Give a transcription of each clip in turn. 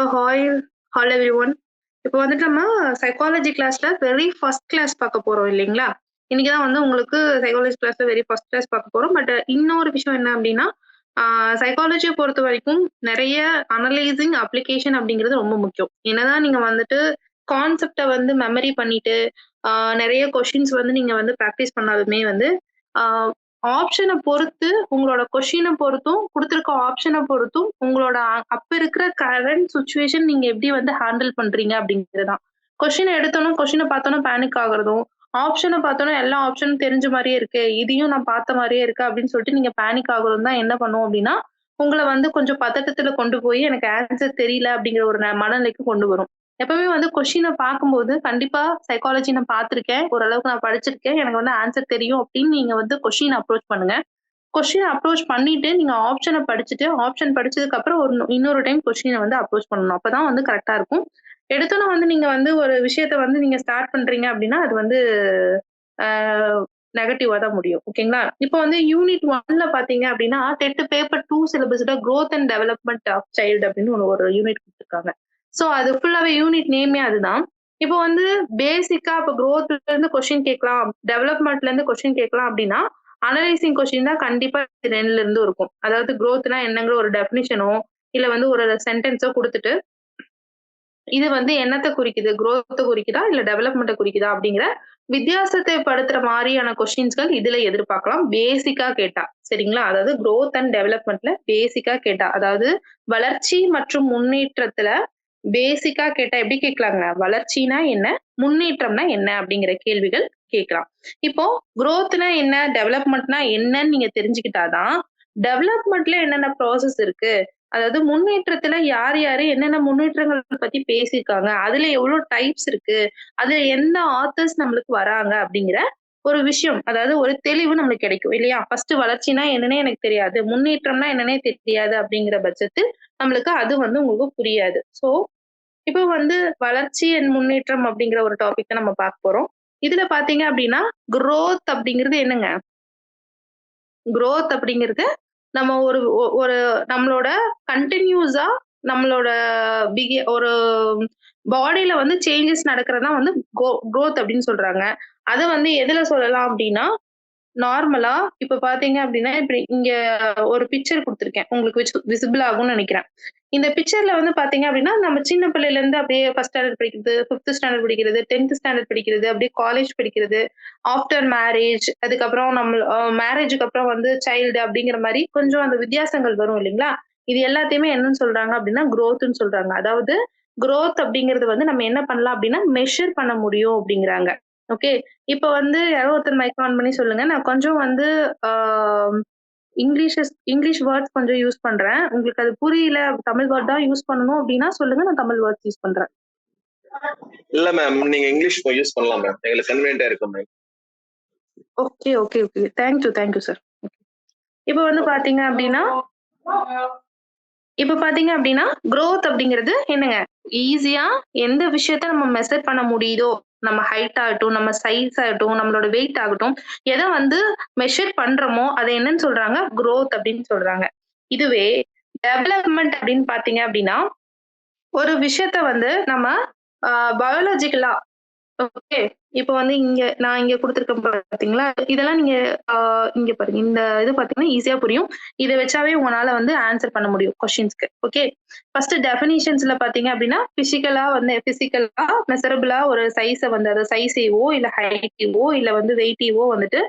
Hi hall every one. இப்போ வந்துட்டு நம்ம சைக்காலஜி கிளாஸ்ல வெரி ஃபர்ஸ்ட் கிளாஸ் பார்க்க போறோம் இல்லைங்களா? இன்னைக்கு தான் வந்து உங்களுக்கு சைக்காலஜி கிளாஸ்ல வெரி ஃபர்ஸ்ட் கிளாஸ் பார்க்க போறோம். பட் இன்னொரு விஷயம் என்ன அப்படின்னா, சைக்காலஜியை பொறுத்த வரைக்கும் நிறைய அனலைசிங் அப்ளிகேஷன் அப்படிங்கிறது ரொம்ப முக்கியம். என்னதான் நீங்க வந்துட்டு கான்செப்டை வந்து மெமரி பண்ணிட்டு நிறைய கொஷின்ஸ் வந்து நீங்க வந்து ப்ராக்டிஸ் பண்ணாலுமே வந்து ஆப்ஷனை பொறுத்து உங்களோட கொஷினை பொறுத்தும் கொடுத்துருக்க ஆப்ஷனை பொறுத்தும் உங்களோட அப்ப இருக்கிற கரண்ட் சுச்சுவேஷன் நீங்க எப்படி வந்து ஹேண்டில் பண்றீங்க அப்படிங்கிறதுதான். கொஷினை எடுத்தோனும் கொஷினை பார்த்தோன்னா பேனிக் ஆகுறதும், ஆப்ஷனை பார்த்தோன்னா எல்லா ஆப்ஷனும் தெரிஞ்ச மாதிரியே இருக்கு, இதையும் நான் பார்த்த மாதிரியே இருக்கு அப்படின்னு சொல்லிட்டு நீங்க பேனிக் ஆகுறதும் தான் என்ன பண்ணும் அப்படின்னா உங்களை வந்து கொஞ்சம் பதட்டத்துல கொண்டு போய் எனக்கு ஆன்சர் தெரியல அப்படிங்கிற ஒரு மனநிலைக்கு கொண்டு வரும். எப்பவுமே வந்து கொஸ்டினை பார்க்கும்போது கண்டிப்பா சைக்காலஜி நான் பார்த்திருக்கேன், ஓரளவுக்கு நான் படிச்சிருக்கேன், எனக்கு வந்து ஆன்சர் தெரியும் அப்படின்னு நீங்க வந்து கொஸ்டின் அப்ரோச் பண்ணுங்க. கொஸ்டின் அப்ரோச் பண்ணிட்டு நீங்க ஆப்ஷனை படிச்சுட்டு ஆப்ஷன் படிச்சதுக்கு அப்புறம் இன்னொரு டைம் கொஸ்டினை வந்து அப்ரோச் பண்ணணும். அப்பதான் வந்து கரெக்டா இருக்கும். எடுத்தோன்னே வந்து நீங்க வந்து ஒரு விஷயத்த வந்து நீங்க ஸ்டார்ட் பண்றீங்க அப்படின்னா அது வந்து நெகட்டிவா தான் முடியும். ஓகேங்களா? இப்போ வந்து யூனிட் 1ல பார்த்தீங்க அப்படின்னா, டெட் பேப்பர் 2 சிலபஸ்ல growth and development of child அப்படின்னு ஒரு யூனிட் குடுத்துருக்காங்க. ஸோ அது ஃபுல்லாவே யூனிட் நேமே அதுதான். இப்போ வந்து பேசிக்கா இப்போ குரோத்ல இருந்து கொஸ்டின் கேட்கலாம், டெவலப்மென்ட்ல இருந்து கொஸ்டின் கேட்கலாம் அப்படின்னா, அனலைசிங் கொஸ்டின் தான் கண்டிப்பா 2ல இருந்தும் இருக்கும். அதாவது குரோத்னா என்னங்கிற ஒரு டெஃபினிஷனோ, இல்ல வந்து ஒரு சென்டென்ஸோ குடுத்துட்டு இது வந்து என்னத்த குறிக்குது? குரோத்த குறிக்குதா? இல்ல டெவலப்மெண்ட்ட குறிக்குதா? அப்படிங்கிற வித்தியாசத்தை படுத்துற மாரியான கொஸ்டின்ஸ்கள் இதுல எதிர்பார்க்கலாம். பேசிக்கா கேட்டா. சரிங்களா? அதாவது குரோத் அண்ட் டெவலப்மெண்ட்ல பேசிக்கா கேட்டா. அதாவது வளர்ச்சி மற்றும் முன்னேற்றத்துல பேசிக்கா கேட்டா எப்படி கேட்கலாங்க? வளர்ச்சினா என்ன? முன்னேற்றம்னா என்ன? அப்படிங்கிற கேள்விகள் கேட்கலாம். இப்போ குரோத்னா என்ன? டெவலப்மெண்ட்னா என்னன்னு நீங்க தெரிஞ்சுக்கிட்டா தான், டெவலப்மெண்ட்ல என்னென்ன ப்ராசஸ் இருக்கு? அதாவது முன்னேற்றத்துல யார் யாரு என்னென்ன முன்னேற்றங்கள் பத்தி பேசியிருக்காங்க? அதுல எவ்ளோ டைப்ஸ் இருக்கு? அதுல எந்த ஆத்தர்ஸ் நம்மளுக்கு வராங்க? அப்படிங்கிற ஒரு விஷயம். அதாவது ஒரு தெளிவு நம்மளுக்கு கிடைக்கும் இல்லையா? ஃபர்ஸ்ட் வளர்ச்சினா என்னன்னே எனக்கு தெரியாது. முன்னேற்றம்னா என்னன்னே தெரியாது அப்படிங்கிற பட்சத்தில் நம்மளுக்கு அது வந்து உங்களுக்கு புரியாது. ஸோ, இப்போ வந்து வளர்ச்சி அண்ட் முன்னேற்றம் அப்படிங்கிற ஒரு டாபிக்க நம்ம பார்க்க போறோம். இதுல பார்த்தீங்க அப்படின்னா, குரோத் அப்படிங்கிறது என்னங்க? குரோத் அப்படிங்கிறது நம்ம ஒரு நம்மளோட கன்டினியூஸா நம்மளோட ஒரு பாடியில வந்து சேஞ்சஸ் நடக்கிறது தான் வந்து குரோத் அப்படின்னு சொல்றாங்க. அத வந்து எதுல சொல்லலாம் அப்படின்னா, நார்மலா இப்ப பார்த்தீங்க அப்படின்னா, இப்ப இங்க ஒரு பிக்சர் குடுத்துருக்கேன். உங்களுக்கு விசிபிள் ஆகும்னு நெனைக்கிறேன். இந்த பிக்சர்ல வந்து பார்த்தீங்க அப்படின்னா, நம்ம சின்ன பிள்ளையிலேருந்து அப்படியே 1 ஸ்டாண்டர்ட் படிக்கிறது, 5த் ஸ்டாண்டர்ட் படிக்கிறது, 10த் ஸ்டாண்டர்ட் படிக்கிறது, அப்படியே காலேஜ் படிக்கிறது, ஆஃப்டர் மேரேஜ் அதுக்கப்புறம் நம்ம மேரேஜுக்கு அப்புறம் வந்து சைல்டு அப்படிங்கிற மாரி கொஞ்சம் அந்த வித்தியாசங்கள் வரும் இல்லைங்களா? இது எல்லாத்தையுமே என்னன்னு சொல்றாங்க அப்படின்னா, குரோத்ன்னு சொல்றாங்க. அதாவது குரோத் அப்படிங்கிறது வந்து நம்ம என்ன பண்ணலாம் அப்படின்னா, மெஷர் பண்ண முடியும் அப்படிங்கிறாங்க. ஓகே. இப்ப வந்து யாரோ ஒருத்தர் மைக் ஆன் பண்ணி சொல்லுங்க. நான் கொஞ்சம் வந்து ஆ இங்கிலீஷ் வேர்ட்ஸ் கொஞ்சம் யூஸ் பண்றேன். உங்களுக்கு அது புரியல, தமிழ் வேர்ட் தான் யூஸ் பண்ணணும் அப்டின்னா சொல்லுங்க. நான் தமிழ் வேர்ட்ஸ் யூஸ் பண்றேன். இல்ல மேம். நீங்க இங்கிலீஷ் யூஸ் பண்ணலாம் மேம். எங்களுக்கு கன்வீனியன்ட்டா இருக்கும் ma'am. Okay. Thank you sir. இப்ப வந்து பாத்தீங்க அப்டின்னா குரோத் அப்படிங்கிறது என்னங்க? ஈஸியா எந்த விஷயத்த நம்ம மெஷர் பண்ண முடியுதோ, நம்ம ஹைட் ஆகட்டும், நம்ம சைஸ் ஆகட்டும், நம்மளோட வெயிட் ஆகட்டும், எத வந்து மெஷர் பண்றோமோ, அத என்னன்னு சொல்றாங்க? குரோத் அப்படின்னு சொல்றாங்க. இதுவே டெவலப்மென்ட் அப்படின்னு பார்த்தீங்க அப்படின்னா, ஒரு விஷயத்த வந்து நம்ம பயாலஜிக்கலா ஓகே. இப்ப வந்து நான் இங்க குடுத்துருக்கேன் பார்த்தீங்களா? இதெல்லாம் நீங்க அ இங்க பாருங்க. இந்த இது பார்த்தீங்கன்னா ஈஸியா புரியும். இத வச்சாவே உங்கனால வந்து ஆன்சர் பண்ண முடியும் கொஸ்டின்ஸ்க்கு. ஓகே. ஃபர்ஸ்ட் டெஃபினிஷன்ஸ்ல பார்த்தீங்க அப்டின்னா, பிசிக்கலா மெஷரபிளா ஒரு சைஸ வந்து அத சைஸைவோ, இல்ல ஹைட்டையோ, இல்ல வந்து வெயிட்டையோ வந்துட்டு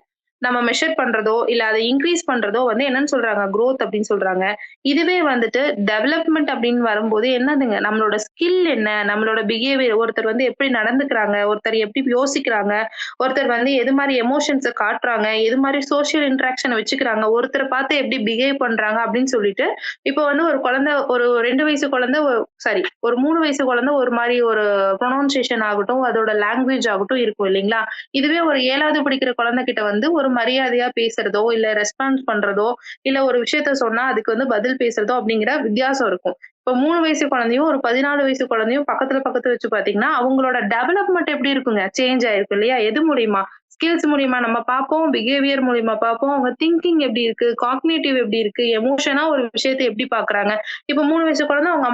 நம்ம மெஷர் பண்றதோ, இல்ல அத இன்கிரீஸ் பண்றதோ வந்து என்னன்னு சொல்றாங்க? குரோத் அப்படின்னு சொல்றாங்க. இதுவே வந்துட்டு டெவலப்மென்ட் அப்படின்னு வரும்போது என்னதுங்க? நம்மளோட ஸ்கில் என்ன? நம்மளோட பிஹேவியர் ஒருத்தர் வந்து எப்படி நடந்துக்கிறாங்க? ஒருத்தர் எப்படி யோசிக்கிறாங்க? ஒருத்தர் வந்து எது மாரி எமோஷன்ஸ காட்டுறாங்க? எது மாரி சோசியல் இன்டராக்ஷன வச்சுக்கிறாங்க? ஒருத்தர பார்த்து எப்படி பிஹேவ் பண்றாங்க? அப்படின்னு சொல்லிட்டு, இப்போ வந்து ஒரு குழந்தை ஒரு 2 வயசு குழந்தை சாரி ஒரு 3 வயசு குழந்தை ஒரு மாரி ஒரு ப்ரொனவுன்சியேஷன் ஆகட்டும், அதோட லாங்குவேஜ் ஆகட்டும் இருக்கும் இல்லைங்களா? இதுவே ஒரு 7வது படிக்கிற குழந்தைகிட்ட வந்து ஒரு மரியாதையா பேசுறதோ, இல்ல ரெஸ்பான்ஸ் பண்றதோ, இல்ல ஒரு விஷயத்த சொன்னா அதுக்கு வந்து பதில் பேசுறதோ அப்படிங்கிற வித்தியாசம் இருக்கும். இப்ப 3 வயசு குழந்தையும், ஒரு 14 வயசு குழந்தையும் பக்கத்துல வச்சு பார்த்தீங்கன்னா, அவங்களோட டெவலப்மென்ட் எப்படி இருக்குங்க? சேஞ்ச் ஆயிருக்கும் இல்லையா? எது மூலியமா? ஸ்கில்ஸ் மூலியமா நம்ம பார்ப்போம், பிஹேவியர் மூலியமா பார்ப்போம், அவங்க திங்கிங் எப்படி இருக்கு, காக்னிட்டிவ் எப்படி இருக்கு, எமோஷனா ஒரு விஷயத்த எப்படி பார்க்குறாங்க. இப்ப 3 வயசு குழந்தை அவங்க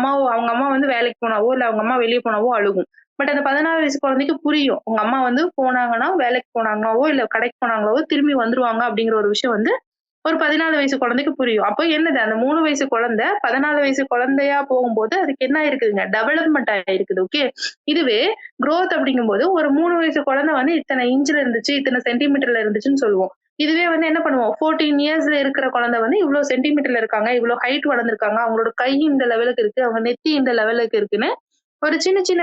அம்மா வந்து வேலைக்கு போனாவோ, இல்ல அவங்க அம்மா வெளிய போனாவோ அழுகும். பட் அந்த 16 வயசு குழந்தைக்கு புரியும். உங்க அம்மா வந்து போனாங்கன்னா, வேலைக்கு போனாங்கனாவோ, இல்ல கடைக்கு போனாங்களாவோ திரும்பி வந்துருவாங்க அப்படிங்கிற ஒரு விஷயம் வந்து ஒரு 14 வயசு குழந்தைக்கு புரியும். அப்போ என்னது அந்த 3 வயசு குழந்தை 14 வயசு குழந்தையா போகும்போது அதுக்கு என்ன ஆயிருக்குதுங்க? டெவலப்மெண்ட் ஆயிருக்குது. ஓகே. இதுவே குரோத் அப்படிங்கும்போது ஒரு 3 வயசு குழந்தை வந்து இத்தனை இன்ச்ல இருந்துச்சு, இத்தனை சென்டிமீட்டர்ல இருந்துச்சுன்னு சொல்லுவோம். இதுவே வந்து என்ன பண்ணுவோம்? 14 இயர்ஸ்ல இருக்கிற குழந்தை வந்து இவ்ளோ சென்டிமீட்டர்ல இருக்காங்க, இவ்ளோ ஹைட் வளர்ந்திருக்காங்க, அவங்களோட கை இந்த லெவலுக்கு இருக்கு, அவங்க நெத்தி இந்த லெவலுக்கு இருக்குன்னு ஒரு சின்ன சின்ன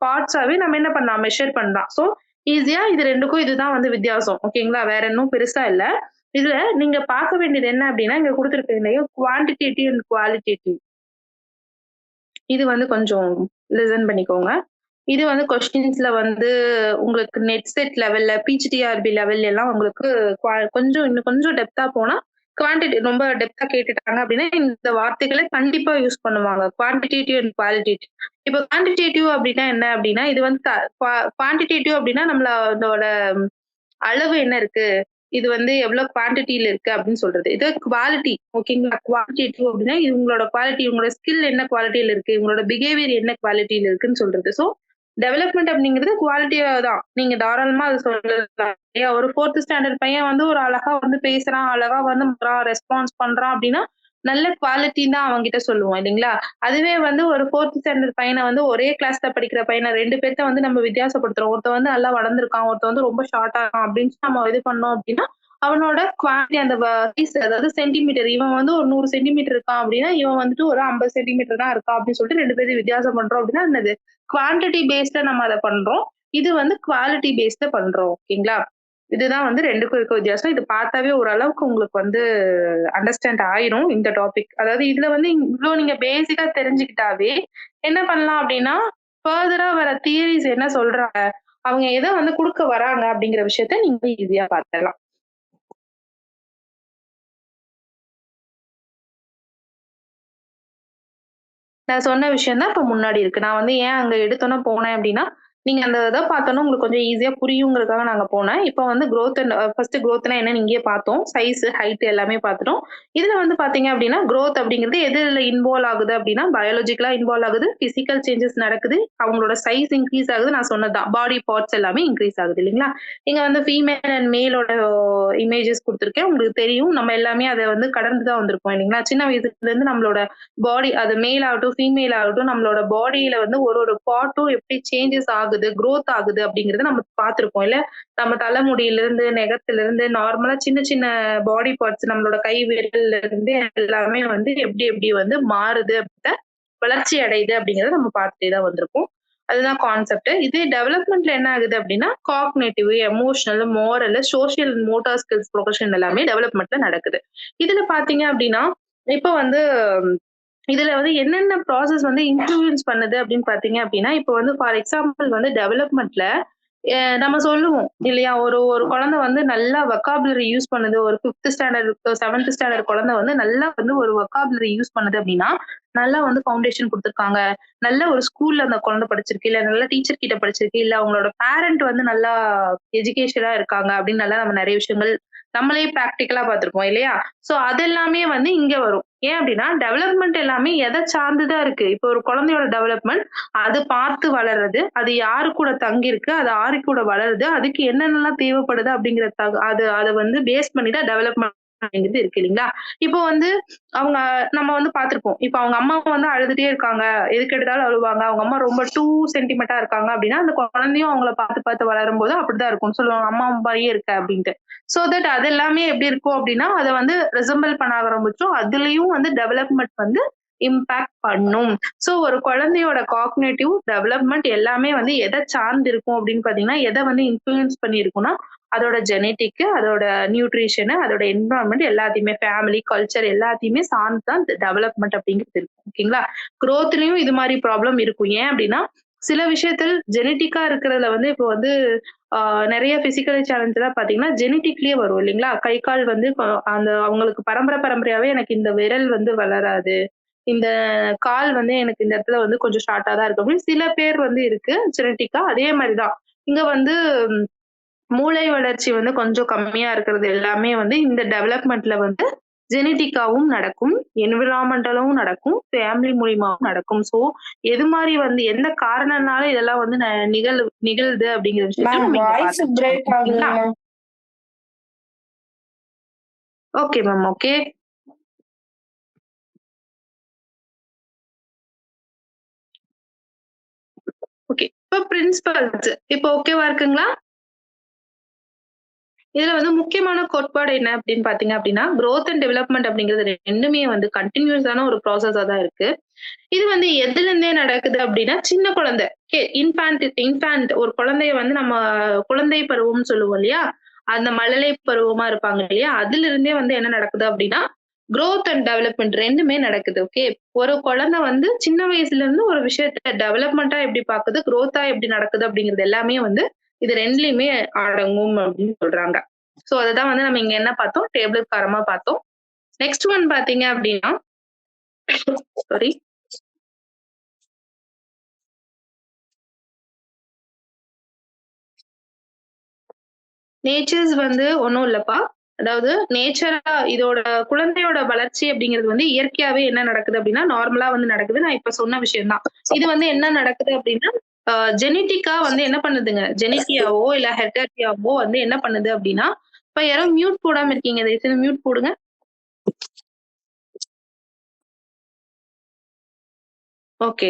பார்ட்ஸாவே நம்ம என்ன பண்ணலாம்? மெஷர் பண்ணலாம். சோ ஈஸியா இது 2க்கும் இதுதான் வந்து வித்தியாசம். ஓகேங்களா? வேற இன்னும் பெருசா இல்ல. இதுல நீங்க பார்க்க வேண்டியது என்ன அப்டின்னா, இங்க குடுத்திருக்கதுலயே குவான்டிடேட்டிவ் அண்ட் குவாலிட்டேட்டிவ். இது வந்து கொஞ்சம் லிசன் பண்ணிக்கோங்க. இது வந்து கொஸ்டின்ஸ்ல வந்து உங்களுக்கு நெட் செட் லெவல்ல, பிஜிடிஆர்பி லெவல்ல எல்லாம் உங்களுக்கு இன்னும் கொஞ்சம் டெப்த்தா போனா, குவான்டிட்டி ரொம்ப டெப்த்தா கேட்டுட்டாங்க அப்டின்னா, இந்த வார்த்தைகள கண்டிப்பா யூஸ் பண்ணுவாங்க. Quantitative and qualitative. இப்ப குவான்டிடேட்டிவ் அப்டின்னா என்ன அப்டின்னா, இது வந்து குவான்டிடேட்டிவ் அப்டின்னா நம்மளோட அளவு என்ன இருக்கு? இது வந்து எவ்வளோ குவான்டிட்டில இருக்கு அப்படின்னு சொல்றது. இது குவாலிட்டி ஓகேங்களா? குவாலிட்டேட்டிவ் அப்படின்னா, இது உங்களோட குவாலிட்டி, உங்களோட ஸ்கில் என்ன குவாலிட்டில இருக்கு? உங்களோட பிஹேவியர் என்ன குவாலிட்டில இருக்குன்னு சொல்றது. ஸோ, டெவலப்மெண்ட் அப்படிங்கிறது குவாலிட்டியா தான். நீங்க தாராளமா அத சொல்லலாம். ஏன் ஒரு 4த் ஸ்டாண்டர்ட் பையன் வந்து ஒரு அழகா வந்து பேசுறான், அழகா வந்து ரெஸ்பான்ஸ் பண்றான் அப்படின்னா, நல்ல குவாலிட்டின்னு தான் அவன்கிட்ட சொல்லுவோம் இல்லைங்களா? அதுவே வந்து ஒரு 4த் ஸ்டாண்டர்ட் பையன வந்து ஒரே கிளாஸ்ல படிக்கிற பையன 2 பேத்த வந்து நம்ம வித்தியாசப்படுத்துறோம். ஒருத்தன் வந்து நல்லா வளர்ந்திருக்கான், ஒருத்தன் வந்து ரொம்ப ஷார்ட்டா இருக்கான் அப்படின்னு நம்ம இது பண்ணோம் அப்படின்னா, அவனோட குவாலிட்டி அந்த சைஸ் அதாவது சென்டிமீட்டர் இவன் வந்து ஒரு 100 சென்டிமீட்டர் இருக்கான் அப்படின்னா, இவன் வந்துட்டு ஒரு 50 சென்டிமீட்டர் தான் இருக்கான் அப்படின்னு சொல்லிட்டு 2 பேரையும் வித்தியாசம் பண்றோம் அப்படின்னா, என்னது குவான்டிட்டி பேஸ்ட்ல நம்ம அத பண்றோம். இது வந்து குவாலிட்டி பேஸ்ட்ல பண்றோம். ஓகேங்களா? இதுதான் வந்து 2க்கும் இருக்க வித்தியாசம். இது பார்த்தாவே ஓரளவுக்கு உங்களுக்கு வந்து அண்டர்ஸ்டாண்ட் ஆயிரும் இந்த டாபிக். அதாவது இதுல வந்து இவ்ளோ நீங்க பேசிக்கா தெரிஞ்சுக்கிட்டாவே, என்ன பண்ணலாம் அப்டின்னா, ஃபர்தரா வர தியரீஸ் என்ன சொல்றாங்க, அவங்க எத வந்து குடுக்க வராங்க அப்டிங்கிற விஷயத்த நீங்க ஈஸியா பார்த்துடலாம். நான் சொன்ன விஷயம் தான் இப்ப முன்னாடி இருக்கு. நான் வந்து ஏன் அங்க எடுத்தோனே போனேன் அப்டின்னா, நீங்க அந்த இத பார்த்தோனே உங்களுக்கு கொஞ்சம் ஈஸியா புரியுங்கிறதுக்காக நாங்க போனேன். இப்ப வந்து குரோத் அண்ட் ஃபர்ஸ்ட் குரோத்னா என்னன்னு இங்கேயே பார்த்தோம். சைஸ், ஹைட் எல்லாமே பார்த்துட்டோம். இதுல வந்து பார்த்தீங்க அப்டின்னா, குரோத் அப்டிங்கிறது எதுல இன்வால்வ் ஆகுது அப்டின்னா, பயாலஜிக்கலா இன்வால்வ் ஆகுது. பிசிக்கல் சேஞ்சஸ் நடக்குது. அவங்களோட சைஸ் இன்கிரீஸ் ஆகுது. நான் சொன்னது தான். பாடி பார்ட்ஸ் எல்லாமே இன்கிரீஸ் ஆகுது இல்லைங்களா? இங்க வந்து ஃபீமேல் அண்ட் மேலோட இமேஜஸ் குடுத்துருக்கேன். உங்களுக்கு தெரியும். நம்ம எல்லாமே அத வந்து கடந்து தான் வந்திருப்போம் இல்லைங்களா? சின்ன வயசுலேருந்து நம்மளோட பாடி அது மேல் ஆகட்டும், ஃபீமேல் ஆகட்டும் நம்மளோட பாடியில வந்து ஒரு ஒரு பார்ட்டும் எப்படி சேஞ்சஸ் ஆகுது, குரோத் ஆகுது அப்படிங்கிறத நம்ம பார்த்திருப்போம் இல்ல? நம்ம தலைமுடியிலிருந்து, நெகத்திலிருந்து நார்மலா சின்ன சின்ன பாடி பார்ட்ஸ் நம்மளோட கை விரல்ல இருந்து எல்லாமே வந்து எப்படி எப்படி வந்து மாறுது வளர்ச்சி அடையுது அப்படிங்கிறத நம்ம பார்த்துட்டே தான் வந்திருப்போம். அதுதான் கான்செப்ட். இதே டெவலப்மெண்ட்ல என்ன ஆகுது அப்படின்னா, cognitive, emotional, moral, social, motor skills, profession எல்லாமே டெவலப்மெண்ட்ல நடக்குது. இதுல பார்த்தீங்க அப்படின்னா, இப்ப வந்து இதுல வந்து என்னென்ன ப்ராசஸ் வந்து இன்ஃப்ளூயன்ஸ் பண்ணுது அப்படின்னு பார்த்தீங்க அப்படின்னா, இப்ப வந்து ஃபார் எக்ஸாம்பிள் வந்து டெவலப்மெண்ட்ல நம்ம சொல்லுவோம் இல்லையா? ஒரு ஒரு குழந்தை வந்து நல்லா வொக்காபுலரி யூஸ் பண்ணுது. ஒரு 5த் ஸ்டாண்டர்ட், 7த் ஸ்டாண்டர்ட் குழந்தை வந்து நல்லா வந்து ஒரு வொக்காபுலரி யூஸ் பண்ணுது அப்படின்னா, நல்லா வந்து ஃபவுண்டேஷன் குடுத்துருக்காங்க. நல்ல ஒரு ஸ்கூல்ல அந்த குழந்தை படிச்சிருக்கு. இல்ல நல்ல டீச்சர் கிட்ட படிச்சிருக்கு. இல்ல அவங்களோட பேரண்ட் வந்து நல்லா எஜுகேஷனா இருக்காங்க அப்படின்னு நல்லா நம்ம நெறைய விஷயங்கள் நம்மளே பிராக்டிகலா பார்த்திருப்போம் இல்லையா? சோ அதெல்லாமே வந்து இங்க வரும். ஏன் அப்படின்னா, டெவலப்மெண்ட் எல்லாமே எத சார்ந்து தான் இருக்கு. இப்போ ஒரு குழந்தையோட டெவலப்மெண்ட் அது பார்த்து வளர்றது, அது யாரு கூட தங்கியிருக்கு, அது ஆரு கூட வளருது, அதுக்கு என்னென்னலாம் தேவைப்படுது அப்படிங்கிற அது அத வந்து பேஸ் பண்ணி தான் டெவலப்மெண்ட் அப்படிங்கிறது இருக்கு இல்லைங்களா? இப்போ வந்து அவங்க நம்ம வந்து பார்த்திருப்போம். இப்ப அவங்க அம்மா வந்து அழுதுட்டே இருக்காங்க. எதுக்கு எடுத்தாலும் அழுவாங்க. அவங்க அம்மா ரொம்ப டூ சென்டிமென்ட்டா இருக்காங்க அப்படின்னா, அந்த குழந்தையும் அவங்கள பார்த்து பார்த்து வளரும்போது அப்படிதான் இருக்கும்னு சொல்லுவாங்க. அம்மா மாரியே இருக்க அப்படின்ட்டு. சோ தட் அது எல்லாமே எப்படி இருக்கும் அப்படின்னா, அத வந்து ரிசெம்பிள் பண்ண ஆரம்பிச்சுரும். அதுலயும் வந்து டெவலப்மெண்ட் வந்து இம்பாக்ட் பண்ணும். சோ ஒரு குழந்தையோட காக்னிட்டிவ் டெவலப்மெண்ட் எல்லாமே வந்து எத சார்ந்து இருக்கும் அப்படின்னு பார்த்தீங்கன்னா, எத வந்து இன்ஃப்ளூயன்ஸ் பண்ணியிருக்கும்னா, அதோட ஜெனடிக், அதோட நியூட்ரிஷன், அதோட என்விரான்மென்ட் எல்லாத்தையுமே ஃபேமிலி, கல்ச்சர் எல்லாத்தையுமே சார்ந்து தான் டெவலப்மெண்ட் அப்படிங்கிறது இருக்கும். ஓகேங்களா? குரோத்லயும் இது மாரி ப்ராப்ளம் இருக்கும். ஏன் அப்படின்னா, சில விஷயத்தில் ஜெனடிக்கா இருக்கிறதுல வந்து இப்போ வந்து ஆ நெறைய பிசிக்கல் சேலஞ்ச்லாம் பார்த்தீங்கன்னா, ஜெனடிக்லயே வரும் இல்லைங்களா? கை, கால் வந்து அந்த அவங்களுக்கு பரம்பரையாவே எனக்கு இந்த விரல் வந்து வளராது. இந்த கால் வந்து எனக்கு இந்த இடத்துல வந்து கொஞ்சம் ஷார்ட்டா தான் இருக்கு. அப்படின்னு சில பேர் வந்து இருக்கு ஜெனடிக்கா. அதே மாரி தான். இங்க வந்து மூளை வளர்ச்சி வந்து கொஞ்சம் கம்மியா இருக்கிறது எல்லாமே வந்து இந்த டெவலப்மெண்ட்ல வந்து ஜெனடிக்காவும் நடக்கும், என்விரான்மெண்டலும் நடக்கும், ஃபேமிலி மூலியமாவும் நடக்கும். ஸோ எது மாரி வந்து எந்த காரணம்னால இதெல்லாம் வந்து நிகழுது அப்படிங்கிற விஷயத்த மேம் நம்ம இங்க வாய்ஸ் பார்த்துக்கலாம். பிரேக் ஓகேங்களா? ஆகுதுங்க. Okay ma'am. ஓகே. ஓகே. இப்ப பிரின்சிபல்ஸ் இப்ப ஓகேவா இருக்குங்களா? இதுல வந்து முக்கியமான கோட்பாடு என்ன அப்படின்னு பாத்தீங்க அப்படின்னா, குரோத் அண்ட் டெவலப்மெண்ட் அப்படிங்கிறது 2மே வந்து கன்டினியூஸான ஒரு ப்ராசஸா தான் இருக்கு. இது வந்து எதுலேருந்தே நடக்குது அப்படின்னா, சின்ன குழந்தை இன்ஃபான்ட் ஒரு குழந்தைய வந்து நம்ம குழந்தை பருவம்னு சொல்லுவோம் இல்லையா? அந்த மழலை பருவமா இருப்பாங்க இல்லையா? அதிலிருந்தே வந்து என்ன நடக்குது அப்படின்னா, குரோத் அண்ட் டெவலப்மெண்ட் 2மே நடக்குது. ஓகே. ஒரு குழந்தை வந்து சின்ன வயசுல இருந்து ஒரு விஷயத்த டெவலப்மெண்ட்டா எப்படி பாக்குது, குரோத்தா எப்படி நடக்குது அப்படிங்கிறது எல்லாமே வந்து இது 2லயுமே அடங்கும் அப்படின்னு சொல்றாங்க. சோ அததான் வந்து நம்ம இங்க என்ன பார்த்தோம்? டேபிள் பிரகாரமா பார்த்தோம். நெக்ஸ்ட் ஒன் பாத்தீங்க அப்படின்னா சாரி. நேச்சர்ஸ் வந்து ஒண்ணும் இல்லப்பா. அதாவது நேச்சரா இதோட குழந்தையோட வளர்ச்சி அப்படிங்கிறது வந்து இயற்கையாவே என்ன நடக்குது அப்படின்னா, நார்மலா வந்து நடக்குது. நான் இப்ப சொன்ன விஷயம் தான். இது வந்து என்ன நடக்குது அப்படின்னா, ஜெனடிக்கா வந்து என்ன பண்ணுதுங்க? ஜெனட்டியாவோ இல்ல ஹெரிடிட்டியாவோ வந்து என்ன பண்ணுது அப்படின்னா, இப்ப யாரோ மியூட் போடாம இருக்கீங்க. தயவு செய்து மியூட் போடுங்க. ஓகே.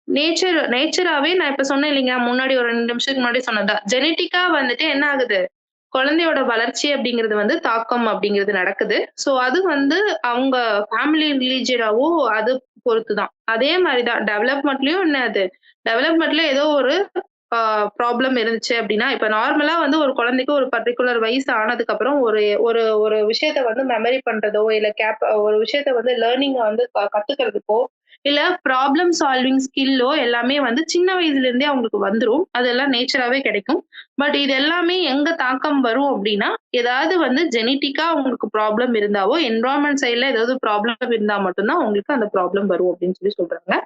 நேச்சராவே நான் இப்ப சொன்னேன் இல்லைங்களா? முன்னாடி ஒரு 2 நிமிஷத்துக்கு முன்னாடி சொன்னது. ஜெனடிக்கா வந்துட்டு என்ன ஆகுது? குழந்தையோட வளர்ச்சி அப்படிங்கிறது வந்து தாக்கம் அப்படிங்கிறது நடக்குது. ஸோ அது வந்து அவங்க ஃபேமிலி ரிலீஜியனாவோ அது பொறுத்து தான். அதே மாரி தான் டெவலப்மெண்ட்லயும் என்னது? டெவலப்மெண்ட்ல ஏதோ ஒரு ப்ராப்ளம் இருந்துச்சு அப்படின்னா, இப்ப நார்மலா வந்து ஒரு குழந்தைக்கு ஒரு பர்ட்டிகுலர் வயசு ஆனதுக்கப்புறம் ஒரு ஒரு ஒரு விஷயத்த வந்து மெமரி பண்றதோ, இல்ல ஒரு விஷயத்த வந்து லேர்னிங்க வந்து கத்துக்கிறதுக்கோ, இல்ல ப்ராப்ளம் சால்விங் ஸ்கில்லோ எல்லாமே வந்து சின்ன வயசுல இருந்தே அவங்களுக்கு வந்துரும். அதெல்லாம் நேச்சராவே கிடைக்கும். பட் இது எல்லாமே எங்க தாக்கம் வரும் அப்டின்னா, ஏதாவது வந்து ஜெனடிக்கா உங்களுக்கு ப்ராப்ளம் இருந்தாவோ, என்விரான்மென்ட் சைட்ல ஏதாவது ப்ராப்ளம் இருந்தா மட்டும் தான் உங்களுக்கு அந்த ப்ராப்ளம் வரும் அப்டின்னு சொல்றாங்க.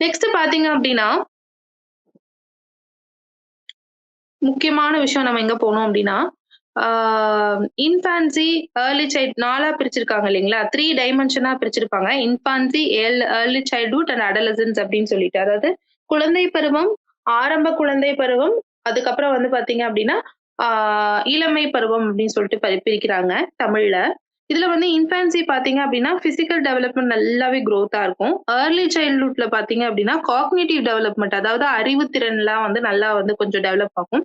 நெக்ஸ்ட் பார்த்தீங்க அப்டின்னா, முக்கியமான விஷயம் நம்ம எங்க போனோம் அப்டின்னா, ஆ இன்ஃபான்சி, ஏர்லி சைல்ட் 4ஆ பிரிச்சிருக்காங்க இல்லைங்களா? 3 டைமென்ஷனா பிரிச்சிருப்பாங்க. Infancy, early childhood and adolescence அப்டின்னு சொல்லிட்டு. அதாவது குழந்தை பருவம், ஆரம்ப குழந்தை பருவம், அதுக்கப்புறம் வந்து பார்த்தீங்க அப்டின்னா, ஆ இளமை பருவம் அப்டின்னு சொல்லிட்டு பிரிக்கிறாங்க தமிழ்ல. இதுல வந்து இன்ஃபான்சி பார்த்தீங்க அப்டின்னா, பிசிக்கல் டெவலப்மென்ட் நல்லாவே குரோத்தா இருக்கும். ஏர்லி சைல்ட்ஹுட்ல பார்த்தீங்க அப்டின்னா, காக்னிட்டிவ் டெவலப்மென்ட் அதாவது அறிவுத்திறன்லாம் வந்து நல்லா வந்து கொஞ்சம் டெவலப் ஆகும்.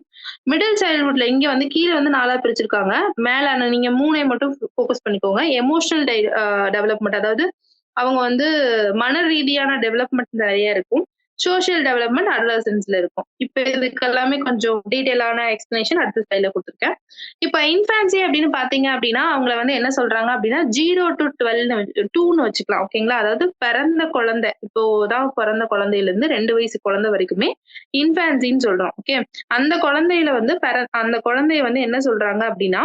மிடில் சைல்ட்ஹுட்ல இங்க வந்து கீழ வந்து 4ஆ பிரிச்சிருக்காங்க. மேல நீங்க 3ஐ மட்டும் ஃபோக்கஸ் பண்ணிக்கோங்க. எமோஷனல் டெவலப்மென்ட் அதாவது அவங்க வந்து மன ரீதியான டெவலப்மென்ட் நெறைய இருக்கும். சோசியல் டெவலப்மென்ட் அடாலசன்ஸ்ல இருக்கும். இப்ப இதுக்கு எல்லாமே கொஞ்சம் டீட்டெயிலான எக்ஸ்ப்ளனேஷன் அடுத்த ஸ்லைட்ல குடுத்துருக்கேன். இப்ப இன்ஃபான்சி அப்படின்னு பார்த்தீங்க அப்படின்னா, அவங்கள வந்து என்ன சொல்றாங்க அப்படின்னா 0 டூ 2ன்னு வச்சுக்கலாம். ஓகேங்களா? அதாவது பிறந்த குழந்தை. இப்போ தான் பிறந்த குழந்தையிலிருந்து 2 வயசு குழந்தை வரைக்குமே இன்ஃபான்சின்னு சொல்றோம். ஓகே. அந்த குழந்தையில வந்து அந்த குழந்தைய வந்து என்ன சொல்றாங்க அப்படின்னா,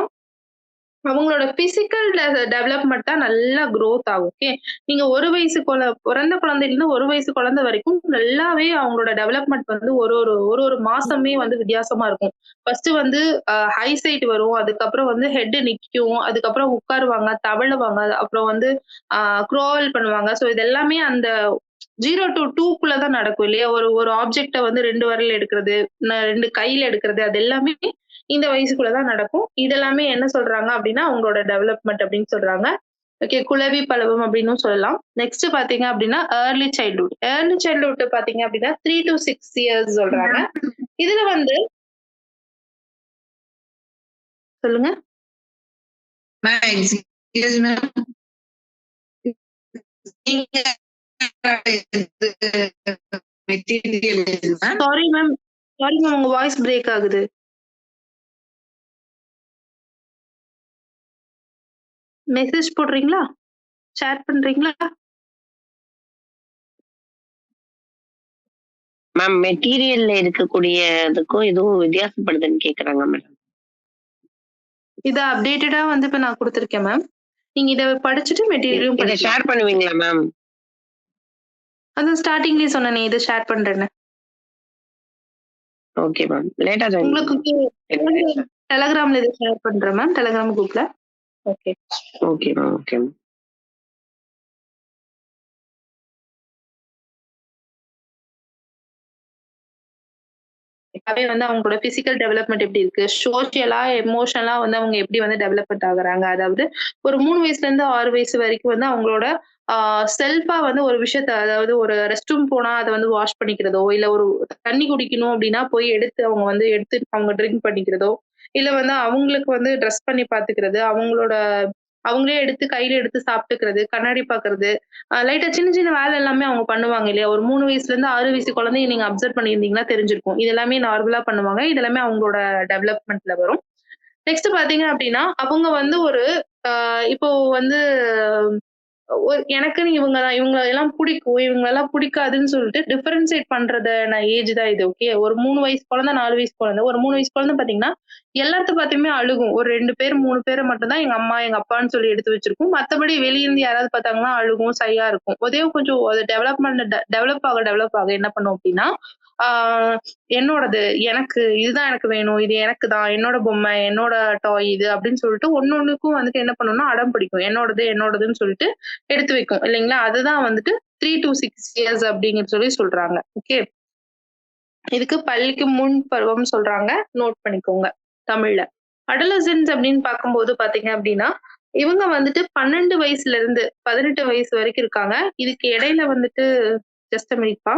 அவங்களோட பிசிக்கல் டெவலப்மெண்ட் தான் நல்லா குரோத் ஆகும். ஓகே. நீங்க 1 வயசு பிறந்த குழந்தையிலிருந்து 1 வயசு குழந்தை வரைக்கும் நல்லாவே அவங்களோட டெவலப்மெண்ட் வந்து ஒரு மாசமே வந்து வித்தியாசமா இருக்கும். ஃபர்ஸ்ட் வந்து ஹை சைட் வரும். அதுக்கப்புறம் வந்து ஹெட் நிக்கும். அதுக்கப்புறம் உட்காருவாங்க, தவழுவாங்க. அப்புறம் வந்து க்ரால் பண்ணுவாங்க. ஸோ இது எல்லாமே அந்த 0 டூ 2க்குள்ள தான் நடக்கும் இல்லையா? ஒரு ஒரு ஆப்ஜெக்ட்ட வந்து 2 விரல்ல எடுக்கிறது, 2 கையில எடுக்கிறது அது எல்லாமே இந்த வயசுக்குள்ள தான் நடக்கும். இதெல்லாமே என்ன சொல்றாங்க அப்டின்னா, அவங்களோட டெவலப்மெண்ட் அப்டின்னு சொல்றாங்க. ஓகே. குளவி பருவம் அப்டின்னும் சொல்லலாம். நெக்ஸ்ட் பார்த்தீங்க அப்டின்னா, ஏர்லி சைல்ட்ஹுட். ஏர்லி சைல்ட்ஹுட் பார்த்தீங்க அப்டின்னா 3 டூ 6 இயர்ஸ் சொல்றாங்க. இதுல வந்து சொல்லுங்க. எக்ஸ்கியூஸ் மேம் நீங்க material ma'am sorry ma'am. Sorry ma'am உங்க வாய்ஸ் பிரேக் ஆகுது. மெசேஜ் போடுறீங்களா? சேட் பண்றீங்களா? மேம் மெட்டீரியல்ல இருக்கக்கூடியதுக்கும் இதுவும் வித்தியாசப்படுதுன்னு கேக்குறாங்க மேடம். இத அப்டேட்டடா வந்து இப்ப நான் குடுத்துருக்கேன் மேம். நீங்க இத படிச்சுட்டு மெட்டீரியலும் இத படிக்கலாம். ஷேர் பண்ணுவீங்களா மேம்? அதான் ஸ்டார்டிங்லயே சொன்னேனே இத ஷேர் பண்றேன்னு. Okay ma'am. லேட்டா ஜாயின் உங்களுக்கு டெலகிராம்ல இதை ஷேர் பண்றேன் மேம், டெலகிராம் குரூப்ல. Okay okay ma'am. Okay ma'am. அவே வந்து அவங்களோட பிசிக்கல் டெவலப்மெண்ட் எப்படி இருக்கு, சோஷியலா எமோஷனலா வந்து அவங்க எப்படி வந்து டெவலப்மெண்ட் ஆகுறாங்க. அதாவது ஒரு 3 வயசுல இருந்து 6 வயசு வரைக்கும் வந்து அவங்களோட செல்ஃபா வந்து ஒரு விஷயத்த, அதாவது ஒரு ரெஸ்ட் ரூம் போனா அதை வந்து வாஷ் பண்ணிக்கிறதோ, இல்ல ஒரு தண்ணி குடிக்கணும் அப்படின்னா போய் எடுத்து அவங்க வந்து எடுத்து அவங்க ட்ரிங்க் பண்ணிக்கிறதோ, இல்ல வந்து அவங்களுக்கு வந்து ட்ரெஸ் பண்ணி பாத்துக்கிறது, அவங்களே எடுத்து கையில எடுத்து சாப்பிட்டுக்கிறது, கண்ணாடி பாக்குறது, லைட்டா சின்ன சின்ன வேலை எல்லாமே அவங்க பண்ணுவாங்க இல்லையா? ஒரு 3 வயசுல இருந்து 6 வயசு குழந்தைய நீங்க அப்சர்வ் பண்ணியிருந்தீங்கன்னா தெரிஞ்சிருக்கும். இது எல்லாமே நார்மலா பண்ணுவாங்க. இது எல்லாமே அவங்களோட டெவலப்மெண்ட்ல வரும். நெக்ஸ்ட் பாத்தீங்க அப்படின்னா, அவங்க வந்து ஒரு இப்போ வந்து எனக்குன்னு இவங்க எல்லாம் பிடிக்கும், இவங்களெல்லாம் பிடிக்காதுன்னு சொல்லிட்டு டிஃபரன்ஷியேட் பண்றதான ஏஜ் தான் இது. ஓகே. ஒரு 3 வயசு குழந்தை, 4 வயசு குழந்தை. ஒரு 3 வயசு குழந்தை பாத்தீங்கன்னா, எல்லாத்த பாத்துமே அழுகும். ஒரு 2 பேர், 3 பேர மட்டும் தான் எங்க அம்மா, எங்க அப்பான்னு சொல்லி எடுத்து வச்சிருக்கும். மத்தபடி வெளிய இருந்து யாராவது பாத்தாங்கன்னா அழுகும், ஷையா இருக்கும். அதே கொஞ்சம் அது டெவலப் ஆக என்ன பண்ணும் அப்டின்னா, ஆ என்னோடது, இதுதான் எனக்கு வேணும். இது எனக்கு தான். என்னோட பொம்மை, என்னோட டாய் இது அப்படின்னு சொல்லிட்டு ஒண்ணொண்ணுக்கும் வந்துட்டு என்ன பண்ணும்னா அடம் பிடிக்கும். என்னோடது, என்னோடதுன்னு சொல்லிட்டு எடுத்து வைக்கும். இல்லைங்களா? அதுதான் வந்துட்டு 3 to 6 இயர்ஸ் அப்படிங்கன்னு சொல்லி சொல்றாங்க. ஓகே. இதுக்கு பள்ளிக்கு முன் பருவம் சொல்றாங்க. நோட் பண்ணிக்கோங்க தமிழ்ல. அடோலசன்ஸ் அப்படின்னு பார்க்கும்போது பாத்தீங்க அப்படின்னா, இவங்க வந்துட்டு 12 வயசுல இருந்து 18 வயசு வரைக்கும் இருக்காங்க. இதுக்கு இடையில வந்துட்டு ஜஸ்ட் அ மினிட்ப்பா.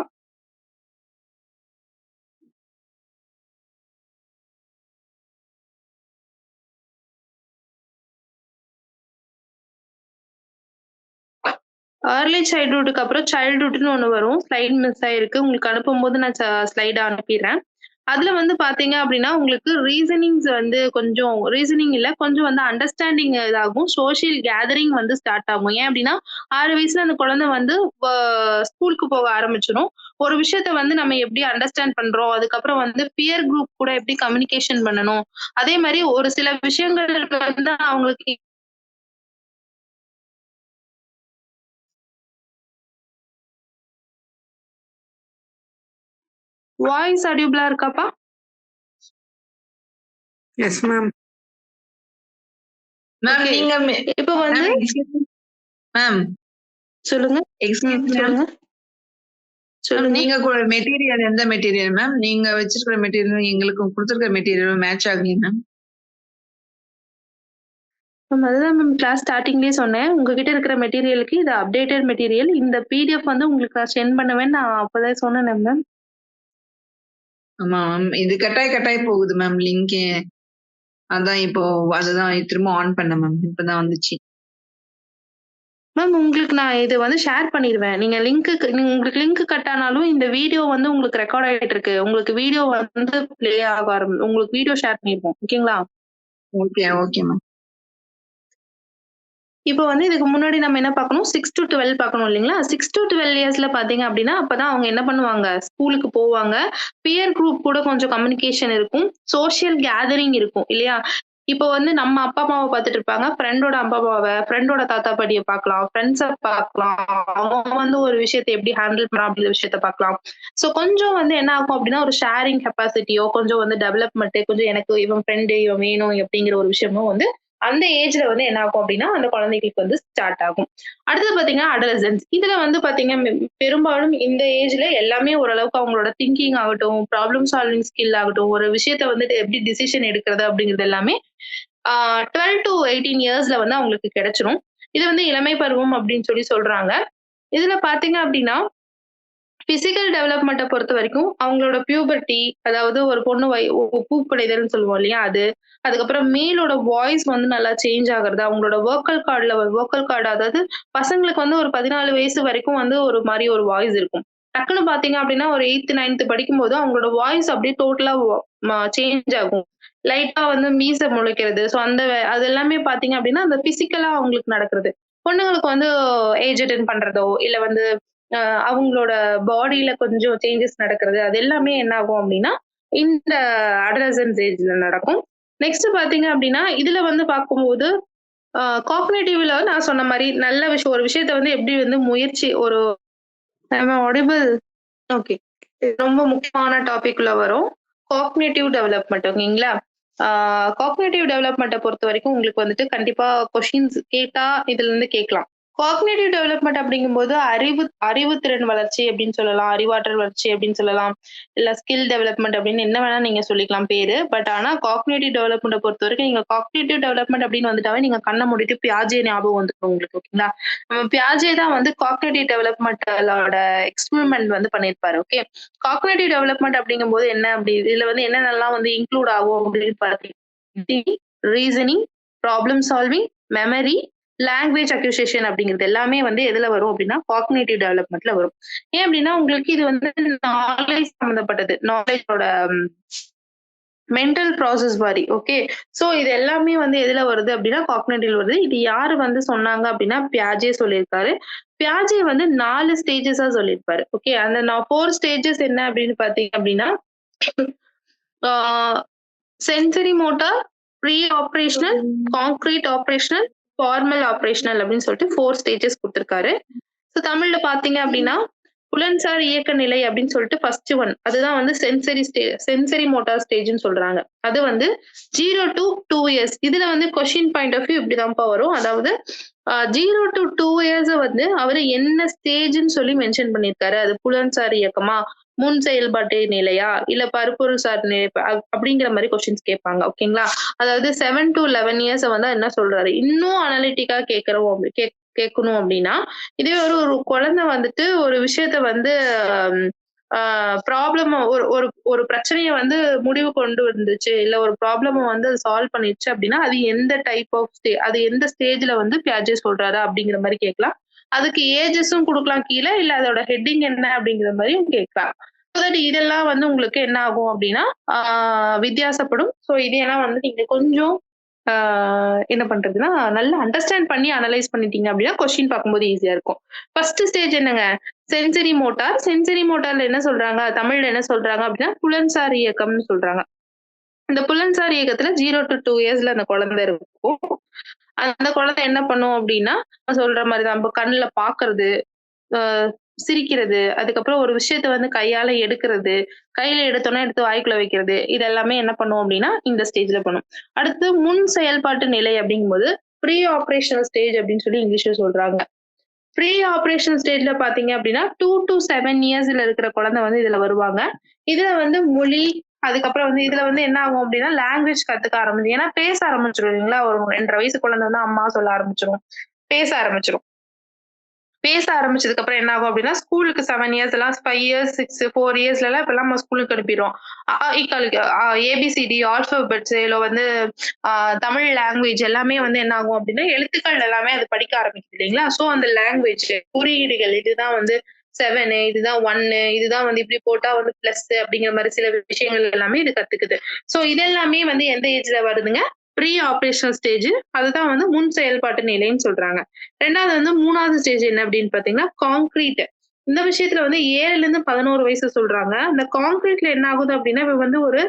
ஏர்லி சைல்ட்ஹுட்க்கு அப்புறம் சைல்ட்ஹுட்ன்னு ஒண்ணு வரும். ஸ்லைட் மிஸ் ஆயிருக்கு. உங்களுக்கு அனுப்பும்போது நான் ஸ்லைடா அனுப்பிடுறேன். அதுல வந்து பாத்தீங்க அப்படின்னா, உங்களுக்கு ரீசனிங்ஸ் வந்து கொஞ்சம் ரீசனிங் இல்ல, கொஞ்சம் வந்து அண்டர்ஸ்டாண்டிங் இதாகும். சோசியல் கேதரிங் வந்து ஸ்டார்ட் ஆகும். ஏன் அப்படின்னா, 6 வயசுல அந்த குழந்தை வந்து வ ஸ்கூலுக்கு போக ஆரம்பிச்சுரும். ஒரு விஷயத்த வந்து நம்ம எப்படி அண்டர்ஸ்டாண்ட் பண்றோம், அதுக்கப்புறம் வந்து பியர் குரூப் கூட எப்படி கம்யூனிகேஷன் பண்ணணும். அதே மாரி ஒரு சில விஷயங்கள் வந்து அவங்களுக்கு வாய்ஸ் ஆடியபிளா இருக்காப்பா? Yes ma'am. Ma'am okay. நீங்க இப்ப வந்து மேம் சொல்லுங்க. Excuse ma'am. சொல்லுங்க. சொல்லுங்க. நீங்க மெட்டீரியல் எந்த மெட்டீரியல் மேம்? நீங்க வச்சிருக்கிற மெட்டீரியல் எங்களுக்கு கொடுத்திருக்கிற மெட்டீரியல் மேட்ச் ஆகலையே மேம். மேம் அதுதான் மேம் கிளாஸ் ஸ்டார்ட்டிங்லயே சொன்னேன். உங்ககிட்ட இருக்கிற மெட்டீரியலுக்கு இது அப்டேட்டட் மெட்டீரியல். இந்த பிடிஎஃப் வந்து உங்களுக்கு நான் சென்ட் பண்ணுவேன்னு நான் அப்பதான் சொன்னேனே மேம். ஆமா மேம். இது கட்டாய் போகுது மேம் லிங்க். அதான் இப்போ அதுதான் திரும்ப ஆன் பண்ண மேம். இப்பதான் வந்துச்சு. மேம் உங்களுக்கு நான் இது வந்து ஷேர் பண்ணிருவேன். நீங்க உங்களுக்கு லிங்க் கட் ஆனாலும் இந்த வீடியோ வந்து உங்களுக்கு ரெக்கார்ட் ஆயிட்டு இருக்கு. உங்களுக்கு வீடியோ வந்து ப்ளே ஆக உங்களுக்கு வீடியோ ஷேர் பண்ணிருவோம். ஓகேங்களா? Okay ma'am. இப்போ வந்து இதுக்கு முன்னாடி நம்ம என்ன பார்க்கணும்? 6 to 12 பார்க்கணும் இல்லைங்களா? 6 to 12 இயர்ஸ்ல பார்த்தீங்க அப்படின்னா, அப்பதான் அவங்க என்ன பண்ணுவாங்க? ஸ்கூலுக்கு போவாங்க. பியர் குரூப் கூட கொஞ்சம் கம்யூனிகேஷன் இருக்கும். சோசியல் கேதரிங் இருக்கும் இல்லையா? இப்போ வந்து நம்ம அப்பா, அம்மாவ பார்த்துட்டு இருப்பாங்க. ஃப்ரெண்டோட அப்பா, அம்மாவ, ஃப்ரெண்டோட தாத்தா, பாட்டிய பார்க்கலாம். ஃப்ரெண்ட்ஸ பார்க்கலாம். அவன் வந்து ஒரு விஷயத்த எப்படி ஹேண்டில் பண்றான் அப்படிங்கிற விஷயத்த பார்க்கலாம். சோ கொஞ்சம் வந்து என்ன ஆகும் அப்படின்னா, ஒரு ஷேரிங் கெப்பாசிட்டியோ, கொஞ்சம் வந்து டெவலப்மெண்ட், கொஞ்சம் எனக்கு இவன் ஃப்ரெண்டு, இவன் வேணும் அப்படிங்கிற ஒரு விஷயமும் வந்து அந்த ஏஜ்ல வந்து என்ன ஆகும் அப்படின்னா, அந்த குழந்தைகளுக்கு வந்து ஸ்டார்ட் ஆகும். அடுத்தது பார்த்தீங்கன்னா, அடாலசென்ஸ். இதுல வந்து பார்த்தீங்க பெரும்பாலும் இந்த ஏஜ்ல எல்லாமே ஓரளவுக்கு அவங்களோட திங்கிங் ஆகட்டும், ப்ராப்ளம் சால்விங் ஸ்கில் ஆகட்டும், ஒரு விஷயத்த வந்துட்டு எப்படி டிசிஷன் எடுக்கிறது அப்படிங்கிறது எல்லாமே 12 to 18 இயர்ஸ்ல வந்து அவங்களுக்கு கிடைச்சிரும். இது வந்து இளமை பருவம் அப்படின்னு சொல்லி சொல்றாங்க. இதுல பார்த்தீங்க அப்படின்னா, பிசிக்கல் டெவலப்மெண்ட்ட பொறுத்தவரைக்கும், அவங்களோட பியூபர்ட்டி, அதாவது ஒரு பொண்ணு பூப்படைதல்ன்னு சொல்லுவோம் இல்லையா? அது. அதுக்கப்புறம் மேலோட வாய்ஸ் வந்து நல்லா சேஞ்ச் ஆகுறது. அவங்களோட வோக்கல் கார்டு, அதாவது பசங்களுக்கு வந்து ஒரு 14 வயசு வரைக்கும் வந்து ஒரு மாரி ஒரு வாய்ஸ் இருக்கும். டக்குனு பார்த்தீங்க அப்படின்னா, ஒரு 8த், 9த் படிக்கும்போது அவங்களோட வாய்ஸ் அப்படியே டோட்டலா சேஞ்ச் ஆகும். லைட்டா வந்து மீசை முளைக்கிறது. ஸோ அது எல்லாமே பார்த்தீங்க அப்படின்னா, அந்த பிசிக்கலா அவங்களுக்கு நடக்கிறது. பொண்ணுங்களுக்கு வந்து ஏஜ் அட்டெண்ட் பண்றதோ, இல்ல வந்து அ அவங்களோட பாடியில கொஞ்சம் சேஞ்சஸ் நடக்கிறது. அது எல்லாமே என்ன ஆகும் அப்டின்னா, இந்த அடாலசென்ஸ் ஏஜ்ல நடக்கும். நெக்ஸ்ட் பார்த்தீங்க அப்டின்னா, இதுல வந்து பார்க்கும்போது அ காக்னிட்டிவ்ல நான் சொன்ன மாரி நல்ல விஷயம், ஒரு விஷயத்த வந்து எப்படி வந்து முயற்சி ஒரு ஆடிபிள் ஓகே. ரொம்ப முக்கியமான டாபிக் உள்ள வரும். Cognitive development. ஓகேங்களா? காக்னேட்டிவ் டெவலப்மெண்ட்டை பொறுத்த வரைக்கும் உங்களுக்கு வந்துட்டு கண்டிப்பா கொஸ்டின்ஸ் கேட்டா இதுல இருந்து கேட்கலாம். காக்னேட்டிவ் டெவலப்மெண்ட் அப்படிங்கும்போது அறிவுத்திறன் வளர்ச்சி அப்படின்னு சொல்லலாம், அறிவாற்றல் வளர்ச்சி அப்படின்னு சொல்லலாம், இல்ல ஸ்கில் டெவலப்மெண்ட் அப்படின்னு என்ன வேணா நீங்க சொல்லிக்கலாம் பேரு. பட் ஆனா காக்னேட்டிவ் டெவலப்மெண்ட்டை பொறுத்த வரைக்கும் நீங்க காக்னேட்டிவ் டெவலப்மெண்ட் அப்படின்னு வந்துட்டாவே நீங்க கண்ணை மூடிட்டு பியாஜே ஞாபகம் வந்துடும் உங்களுக்கு. ஓகேங்களா? பியாஜே தான் வந்து காக்னேட்டிவ் டெவலப்மெண்ட்டோட எக்ஸ்பெரிமெண்ட் வந்து பண்ணியிருப்பாரு. ஓகே. காக்னேட்டிவ் டெவலப்மெண்ட் அப்படிங்கும்போது என்ன அப்படி இதுல வந்து என்னென்னலாம் வந்து இன்க்ளூட் ஆகும் அப்படின்னு பார்த்தீங்கன்னா reasoning, problem solving, memory, language அக்யூசியேஷன் அப்படிங்கிறது எல்லாமே வந்து எதுல வரும் அப்படின்னா காக்னேட்டிவ் டெவலப்மெண்ட்ல வரும். ஏன் அப்படின்னா உங்களுக்கு இது வந்து நாலேஜ் சம்பந்தப்பட்டது, நாலேஜோட மென்டல் ப்ராசஸ் மாதிரி. ஓகே. சோ இது எல்லாமே வந்து எதுல வருது அப்படின்னா காக்னேட்டிவ் வருது. இது யாரு வந்து சொன்னாங்க அப்படின்னா பியாஜே சொல்லியிருக்காரு. பியாஜே வந்து 4 ஸ்டேஜஸா சொல்லியிருப்பாரு. ஓகே. அந்த 4 ஸ்டேஜஸ் என்ன அப்படின்னு பாத்தீங்க அப்படின்னா sensory motor, pre operational, concrete operational, formal operational அப்படின்னு சொல்லிட்டு 4 ஸ்டேஜஸ் கொடுத்திருக்காரு. ஸோ தமிழ்ல பாத்தீங்க அப்படின்னா புலன்சார் இயக்க நிலை அப்படின்னு சொல்லிட்டு ஃபர்ஸ்ட் ஒன் அதுதான் வந்து சென்சரி மோட்டார் ஸ்டேஜ்னு சொல்றாங்க. அது வந்து 0 to 2 years. இதுல வந்து கொஸ்டின் பாயிண்ட் ஆஃப் வியூ இப்படிதான்ப்பா வரும். அதாவது 0 to 2 years வந்து அவரு என்ன ஸ்டேஜ்னு சொல்லி மென்ஷன் பண்ணியிருக்காரு. அது புலன்சார் இயக்கமா, முன் செயல்பாட்டு நிலையா, இல்ல பருப்பொருள் சார் நிலை அப்படிங்கிற மாதிரி கொஸ்டின்ஸ் கேட்பாங்க. ஓகேங்களா? அதாவது 7 to 11 years வந்து என்ன சொல்றாரு, இன்னும் அனலிட்டிக்கா கேட்கணும் அப்படின்னா இதுவே ஒரு குழந்தை வந்துட்டு ஒரு விஷயத்த வந்து ப்ராப்ளம் ஒரு ஒரு பிரச்சனைய வந்து முடிவு கொண்டு வந்துச்சு, இல்ல ஒரு ப்ராப்ளம் வந்து அது சால்வ் பண்ணிடுச்சு அப்படின்னா அது எந்த டைப் ஆஃப் அது எந்த ஸ்டேஜ்ல வந்து பியாஜே சொல்றாரு அப்படிங்கிற மாதிரி கேட்கலாம். அதுக்கு ஏஜஸும் கொடுக்கலாம் கீழே, இல்ல அதோட ஹெட்டிங் என்ன அப்படிங்கிற மாதிரியும் கேட்கலாம். இதெல்லாம் வந்து உங்களுக்கு என்ன ஆகும் அப்படின்னா வித்தியாசப்படும். ஸோ இதெல்லாம் வந்து நீங்க கொஞ்சம் என்ன பண்றதுன்னா நல்லா அண்டர்ஸ்டாண்ட் பண்ணி அனலைஸ் பண்ணிட்டீங்க அப்படின்னா கொஸ்டின் பார்க்கும்போது ஈஸியா இருக்கும். ஃபர்ஸ்ட் ஸ்டேஜ் என்னங்க, சென்சரி மோட்டார். சென்சரி மோட்டார்ல என்ன சொல்றாங்க, தமிழ்ல என்ன சொல்றாங்க அப்படின்னா புலன்சார் இயக்கம்னு சொல்றாங்க. இந்த புலன்சார் இயக்கத்துல 0 to 2 yearsல அந்த குழந்தை இருக்கும். அந்த குழந்தை என்ன பண்ணும் அப்படின்னா சொல்ற மாதிரி தான் நம்ம கண்ணுல பாக்குறது, சிரிக்கிறது, அதுக்கப்புறம் ஒரு விஷயத்த வந்து கையால எடுக்கிறது, கையில எடுத்தோன்னே எடுத்து வாய்க்குள்ள வைக்கிறது, இது எல்லாமே என்ன பண்ணும் அப்படின்னா இந்த ஸ்டேஜ்ல பண்ணும். அடுத்து முன் செயல்பாட்டு நிலை அப்படிங்கும்போது ப்ரீ ஆப்ரேஷனல் ஸ்டேஜ் அப்படின்னு சொல்லி இங்கிலீஷ்ல சொல்றாங்க. ப்ரீ ஆப்ரேஷனல் ஸ்டேஜ்ல பாத்தீங்க அப்படின்னா 2 to 7 yearsல இருக்கிற குழந்தை வந்து இதுல வருவாங்க. இதுல வந்து மொழி, அதுக்கப்புறம் வந்து இதுல வந்து என்ன ஆகும் அப்படின்னா லாங்குவேஜ் கத்துக்க ஆரம்பிச்சு, ஏன்னா பேச ஆரம்பிச்சிடும் இல்லைங்களா. ஒரு 2.5 வயசு குழந்தை வந்து அம்மா சொல்ல ஆரம்பிச்சிடும், பேச ஆரம்பிச்சிடும். பேச ஆரம்பிச்சதுக்கு அப்புறம் என்ன ஆகும் அப்படின்னா ஸ்கூலுக்கு 7 years எல்லாம் 5 years 4 yearsல எல்லாம் இப்ப நம்ம ஸ்கூலுக்கு அனுப்பிடுவோம். ஏபிசிடி ஆல்பபெட்ஸ் இல்ல வந்து தமிழ் லாங்குவேஜ் எல்லாமே வந்து என்ன ஆகும் அப்படின்னா எழுத்துக்கள் எல்லாமே அது படிக்க ஆரம்பிக்குது இல்லைங்களா. சோ அந்த லாங்குவேஜ் குறியீடுகள் இதுதான் வந்து 7, இதுதான் 1, இதுதான் வந்து இப்படி போட்டா வந்து பிளஸ் அப்படிங்கிற மாதிரி சில விஷயங்கள் எல்லாமே இது கத்துக்குது. சோ இது எல்லாமே வந்து எந்த ஏஜ்ல வருதுங்க, ப்ரீ ஆப்ரேஷனல் ஸ்டேஜ். அதுதான் வந்து முன் செயல்பாட்டு நிலைன்னு சொல்றாங்க. 2வது வந்து 3வது ஸ்டேஜ் என்ன அப்படின்னு பாத்தீங்கன்னா கான்கிரீட். இந்த விஷயத்துல வந்து 7ல இருந்து 11 வயசு சொல்றாங்க. இந்த கான்கிரீட்ல என்ன ஆகுது அப்படின்னா இப்ப வந்து ஒரு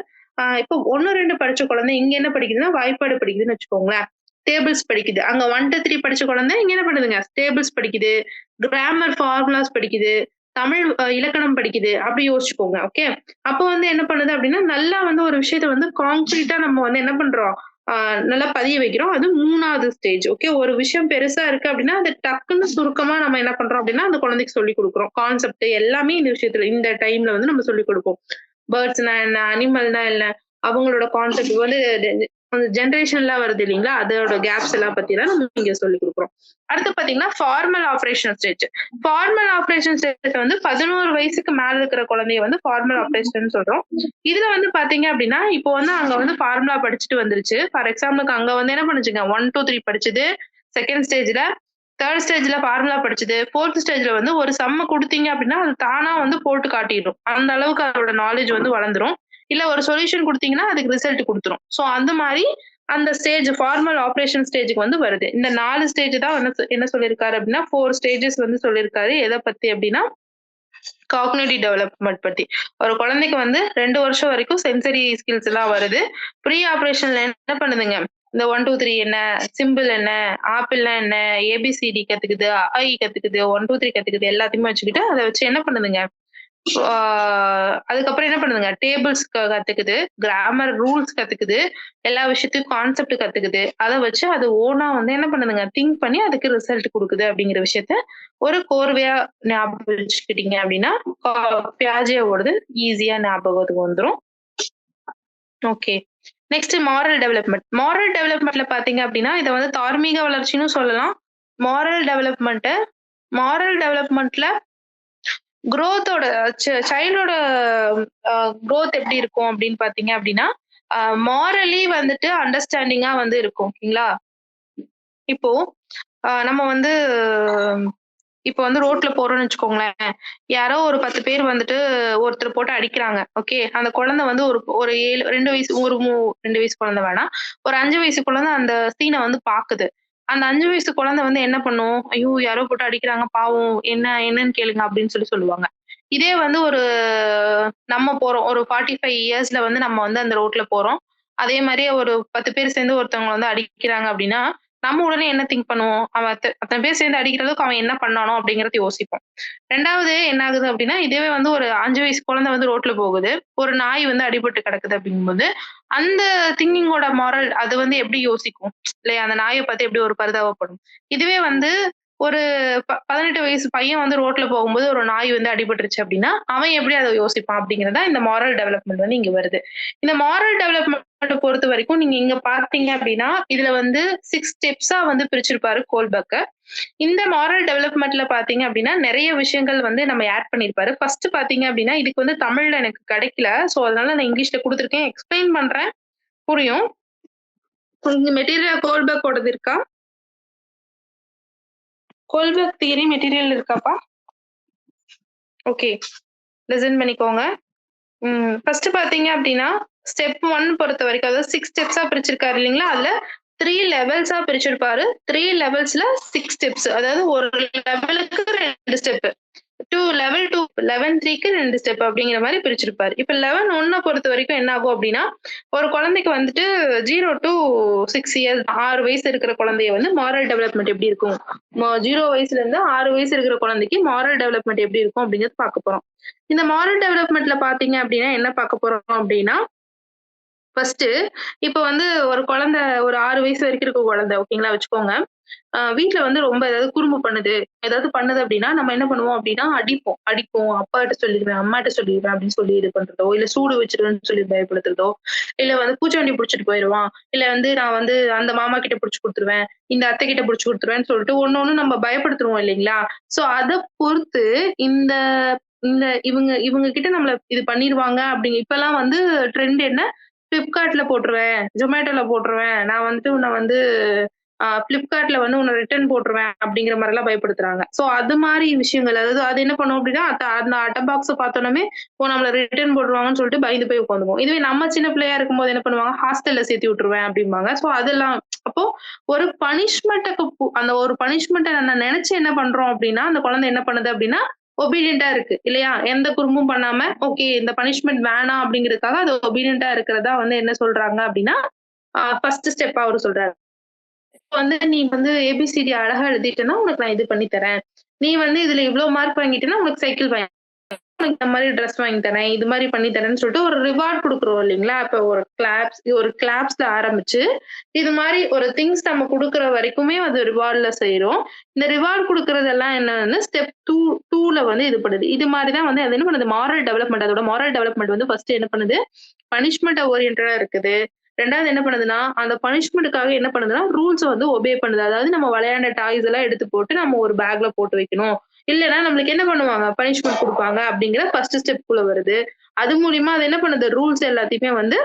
இப்போ 1, 2 படிச்ச குழந்தை இங்க என்ன படிக்குதுன்னா வாய்ப்பாடு படிக்குதுன்னு வச்சுக்கோங்களேன். டேபிள்ஸ் படிக்குது. அங்க 1 to 3 படிச்ச குழந்தை இங்க என்ன பண்ணுதுங்க, டேபிள்ஸ் படிக்குது, கிராமர் ஃபார்முலாஸ் படிக்குது, தமிழ் இலக்கணம் படிக்குது, அப்படி யோசிச்சுக்கோங்க. ஓகே. அப்போ வந்து என்ன பண்ணுது அப்படின்னா நல்லா வந்து ஒரு விஷயத்த வந்து கான்கிரீட்டா நம்ம வந்து என்ன பண்றோம், நல்லா பதிய வைக்கிறோம். அது 3வது ஸ்டேஜ். ஓகே. ஒரு விஷயம் பெருசா இருக்கு அப்படின்னா அது டக்குன்னு சுருக்கமா நம்ம என்ன பண்றோம் அப்படின்னா அந்த குழந்தைக்கு சொல்லிக் கொடுக்குறோம். கான்செப்ட் எல்லாமே இந்த விஷயத்துல இந்த டைம்ல வந்து நம்ம சொல்லிக் கொடுப்போம். பேர்ட்ஸ்னா என்ன, அனிமல்னா என்ன, அவங்களோட கான்செப்ட் வந்து ஜென்ரேஷன்லாம் வருது இல்லைங்களா, அதோட கேப்ஸ் எல்லாம் பத்தி தான் நம்ம இங்க சொல்லி கொடுக்குறோம். அடுத்து பாத்தீங்கன்னா formal operation stage. Formal operation stage வந்து 11 வயசுக்கு மேல இருக்கிற குழந்தைய வந்து ஃபார்மல் ஆப்ரேஷன் சொல்றோம். இதுல வந்து பாத்தீங்க அப்படின்னா இப்போ வந்து அங்க வந்து ஃபார்முலா படிச்சுட்டு வந்துருச்சு. ஃபார் எக்ஸாம்பிளுக்கு அங்க வந்து என்ன பண்ணுச்சுங்க 1 to 3 படிச்சது, செகண்ட் ஸ்டேஜ்ல, தேர்ட் ஸ்டேஜ்ல ஃபார்முலா படிச்சது, ஃபோர்த் ஸ்டேஜ்ல வந்து ஒரு சம்ம கொடுத்தீங்க அப்படின்னா அது தானா வந்து போட்டு காட்டிடும். அந்த அளவுக்கு அதோட நாலேஜ் வந்து வளர்ந்துரும். இல்ல ஒரு சொல்யூஷன் கொடுத்தீங்கன்னா அதுக்கு ரிசல்ட் கொடுத்துரும். சோ அந்த மாதிரி அந்த ஸ்டேஜ் ஃபார்மல் ஆப்ரேஷன் ஸ்டேஜுக்கு வந்து வருது. இந்த 4 ஸ்டேஜ் தான் என்ன சொல்லியிருக்காரு அப்படின்னா 4 ஸ்டேஜஸ் வந்து சொல்லியிருக்காரு. எதை பத்தி அப்படின்னா காக்னிட்டிவ் டெவலப்மெண்ட் பத்தி. ஒரு குழந்தைக்கு வந்து 2 வருஷம் வரைக்கும் சென்சரி ஸ்கில்ஸ் எல்லாம் வருது. ப்ரீ ஆப்ரேஷன்ல என்ன பண்ணுதுங்க, இந்த 1 2 3 என்ன, சிம்பிள் என்ன, ஆப்பிள்னா என்ன, ஏபிசிடி கத்துக்குது, அஇ கத்துக்குது, 1 2 3 கத்துக்குது, எல்லாத்தையுமே வச்சுக்கிட்டு அதை வச்சு என்ன பண்ணுதுங்க அதுக்கப்புறம் என்ன பண்ணுதுங்க, டேபிள்ஸ் கத்துக்குது, கிராமர் ரூல்ஸ் கத்துக்குது, எல்லா விஷயத்தையும் கான்செப்ட் கத்துக்குது. அத வச்சு அது ஓனா வந்து என்ன பண்ணுதுங்க, திங்க் பண்ணி அதுக்கு ரிசல்ட் குடுக்குது அப்படிங்கிற விஷயத்த ஒரு கோர்வையா ஞாபகம் வச்சுக்கிட்டீங்க அப்படின்னா, பியாஜேவோடது ஈஸியா ஞாபகத்துக்கு வந்துரும். Okay. Next moral development. Moral டெவலப்மெண்ட்ல பாத்தீங்க அப்படின்னா, இத வந்து தார்மீக வளர்ச்சின்னு சொல்லலாம். மாரல் டெவலப்மெண்ட்ல குரோத்தோட சைல்டோட குரோத் எப்படி இருக்கும் அப்படின்னு பாத்தீங்க அப்படின்னா, மாரலி வந்துட்டு அண்டர்ஸ்டாண்டிங்கா வந்து இருக்கும். ஓகேங்களா? இப்போ நம்ம வந்து இப்போ வந்து ரோட்ல போறோம்னு வச்சுக்கோங்களேன். யாரோ ஒரு 10 பேர் வந்துட்டு ஒருத்தர் போட்டு அடிக்கிறாங்க. ஓகே. அந்த குழந்தை வந்து ஒரு 2 வயசு 2 வயசு குழந்தை வேணாம். ஒரு 5 வயசு குழந்தை அந்த சீன வந்து பாக்குது. அந்த 5 வயசு குழந்தை வந்து என்ன பண்ணும்? ஐயோ! யாரோ போட்டு அடிக்கிறாங்க பாவம். என்னன்னு கேளுங்க அப்படின்னு சொல்லுவாங்க. இதே வந்து நம்ம போறோம். ஒரு 45 இயர்ஸ்ல வந்து நம்ம வந்து அந்த ரோட்ல போறோம். அதே மாரி ஒரு 10 பேர் சேர்ந்து ஒருத்தவங்கள வந்து அடிக்கிறாங்க அப்படின்னா, நம்ம உடனே என்ன திங்க் பண்ணுவோம்? அவன் அத்தன பேர் சேர்ந்து அடிக்கிற அளவுக்கு அவன் என்ன பண்ணானோ அப்படிங்கிறத யோசிப்போம். 2வது என்ன ஆகுது அப்படின்னா, இதுவே வந்து ஒரு 5 வயசு குழந்தை வந்து ரோட்ல போகுது. ஒரு நாய் வந்து அடிபட்டு கிடக்குது அப்படிங்கும்போது, அந்த திங்கிங்கோட மாரல் அது வந்து எப்படி யோசிக்கும்? இல்லையா? அந்த நாய பார்த்து எப்படி ஒரு பரிதாபப்படும். இதுவே வந்து ஒரு 18 வயசு பையன் வந்து ரோட்ல போகும்போது ஒரு நாய் வந்து அடிபட்டுருச்சு அப்படின்னா, அவன் எப்படி அத யோசிப்பான் அப்படிங்கிறது தான் இந்த மாரல் டெவலப்மெண்ட் வந்து இங்க வருது. இந்த மாரல் டெவலப்மெண்ட்ட பொறுத்தவரைக்கும் நீங்க இங்க பார்த்தீங்க அப்படின்னா, இதுல வந்து 6 ஸ்டெப்ஸா வந்து பிரிச்சிருப்பாரு கோல்பர்க். இந்த மாரல் டெவலப்மெண்ட்ல பார்த்தீங்க அப்படின்னா, நெறைய விஷயங்கள் வந்து நம்ம ஆட் பண்ணியிருப்பாரு. ஃபர்ஸ்ட் பார்த்தீங்க அப்படின்னா, இதுக்கு வந்து தமிழ்ல எனக்கு கிடைக்கல. சோ அதனால நான் இங்கிலீஷ்ல குடுத்துருக்கேன். எக்ஸ்பிளைன் பண்றேன். புரியும். இங்க மெட்டீரியல் கோல்பர்க்கோடது இருக்கா? கோல்பர்க் தியரி மெட்டீரியல் இருக்காப்பா? ஓகே. லிசன் பண்ணிக்கோங்க. ஃபர்ஸ்ட் பார்த்தீங்க அப்படின்னா, ஸ்டெப் 1 பொறுத்தவரைக்கும் அதாவது 6 ஸ்டெப்ஸா பிரிச்சிருக்காரு இல்லீங்களா? அதுல 3 லெவல்ஸா பிரிச்சிருப்பாரு. 3 லெவல்ஸ்ல 6 ஸ்டெப்ஸ். அதாவது ஒரு லெவலுக்கு 2 ஸ்டெப். லெவல் 2 லெவல் 3க்கு 2 ஸ்டெப் அப்படிங்கிற மாரி பிரிச்சிருப்பாரு. இப்ப லெவல் 1 பொறுத்தவரைக்கும் என்ன ஆகும் அப்படின்னா, ஒரு குழந்தைக்கு வந்துட்டு 0 டூ 6 இயர்ஸ் 6 வயசு இருக்கிற குழந்தைய வந்து மாரல் டெவலப்மெண்ட் எப்படி இருக்கும்? 0 வயசுல இருந்து 6 வயசு இருக்கிற குழந்தைக்கு மாரல் டெவலப்மெண்ட் எப்படி இருக்கும் அப்படிங்கிறது பார்க்க போறோம். இந்த மாரல் டெவலப்மெண்ட்ல பார்த்தீங்க அப்படின்னா, என்ன பார்க்க போறோம் அப்படின்னா, ஃபர்ஸ்ட்டு இப்ப வந்து ஒரு குழந்தை ஒரு 6 வயசு வரைக்கும் இருக்க குழந்தை ஓகேங்களா வச்சுக்கோங்க. வீட்ல வந்து ரொம்ப ஏதாவது குறும்பு பண்ணுது அப்படின்னா, நம்ம என்ன பண்ணுவோம் அப்படின்னா, அடிப்போம். அப்பாட்ட சொல்லிருவேன், அம்மாட்ட சொல்லிருவேன் அப்படின்னு சொல்லி இது பண்றதோ, இல்ல சூடு வச்சுருவேன்னு சொல்லி பயப்படுத்துறதோ, இல்ல வந்து பூச்சாண்டி புடிச்சிட்டு போயிருவான். இல்ல வந்து நான் வந்து அந்த மாமா கிட்ட புடிச்சு குடுத்துருவேன், இந்த அத்தை கிட்ட புடிச்சு குடுத்துருவேன்னு சொல்லிட்டு ஒண்ணு நம்ம பயப்படுத்துருவோம் இல்லைங்களா? சோ அத பொறுத்து இந்த இந்த இவங்க கிட்ட நம்மள இது பண்ணிருவாங்க அப்படிங்க இப்பலாம் வந்து ட்ரெண்ட் என்ன? Flipkartல போட்டுருவேன், Zomatoல போட்டுருவேன். நான் வந்துட்டு உன்ன வந்து Flipkartல வந்து உன்ன ரிட்டர்ன் போட்டுருவேன் அப்படிங்கிற மாரிலாம் பயப்படுத்துறாங்க. சோ அது மாரி விஷயங்கள். அதாவது அது என்ன பண்ணும் அப்படின்னா, அந்த அட்ட பாக்ஸ பார்த்தோனமே, நம்மள ரிட்டர்ன் போட்டுருவாங்கன்னு சொல்லிட்டு பயந்து போய் உட்காந்துக்குவோம். இதுவே நம்ம சின்ன பிள்ளையா இருக்கும்போது என்ன பண்ணுவாங்க, ஹாஸ்டல்ல சேர்த்து விட்டுருவேன் அப்படிம்பாங்க. சோ அதெல்லாம் அப்போ ஒரு அந்த ஒரு பனிஷ்மென்ட்ட நம்ம நெனச்சு என்ன பண்றோம் அப்படின்னா, அந்த குழந்தை என்ன பண்ணுது அப்படின்னா, ஒபீடியன்ட்டா இருக்கு இல்லையா? எந்த குறும்பும் பண்ணாம, ஓகே இந்த பனிஷ்மென்ட் வேணாம் அப்படிங்கிறதுக்காக அது ஒபீடியன்ட்டா இருக்கிறதா வந்து என்ன சொல்றாங்க அப்படின்னா, ஃபர்ஸ்ட் ஸ்டெப்பா அவரு சொல்றாரு. வந்து நீ வந்து ஏபிசிடி அழகா எழுதிட்டேன்னா, உனக்கு நான் இது பண்ணி தரேன். நீ வந்து இதுல இவ்ளோ மார்க் வாங்கிட்டேன்னா, உனக்கு சைக்கிள் உனக்கு இந்த மாரி ட்ரெஸ் வாங்கி தரேன். இது மாரி பண்ணி தரேன்னு சொல்லிட்டு ஒரு ரிவார்ட் குடுக்குறோம் இல்லைங்களா? இப்ப ஒரு கிளாப்ஸ்ல ஆரம்பிச்சு, இது மாரி ஒரு திங்ஸ் நம்ம குடுக்குற வரைக்குமே அது ரிவார்ட்ல செய்றோம். இந்த ரிவார்ட் குடுக்குறதெல்லாம் என்னன்னா, ஸ்டெப் 2ல வந்து இது பண்ணுது. இது மாரி தான் வந்து அது என்ன பண்ணுது? Moral development. அதோட மாரல் டெவலப்மெண்ட் வந்து ஃபர்ஸ்ட் என்ன பண்ணுது? பனிஷ்மென்ட் ஓரியன்டடா இருக்குது. 2வது என்ன பண்ணுதுன்னா, அந்த பனிஷ்மென்ட்க்காக என்ன பண்ணுதுன்னா, ரூல்ஸ வந்து ஒபே பண்ணுது. அதாவது நம்ம விளையாண்ட டாய்ஸ் எல்லாம் எடுத்து போட்டு நம்ம ஒரு பேக்ல போட்டு வைக்கணும். இல்லன்னா நம்மளுக்கு என்ன பண்ணுவாங்க? பனிஷ்மென்ட் குடுப்பாங்க அப்படிங்கிற ஃபர்ஸ்ட் ஸ்டெப்க்குள்ள வருது. அது மூலியமா அது என்ன பண்ணுது? ரூல்ஸ் எல்லாத்தையுமே வந்து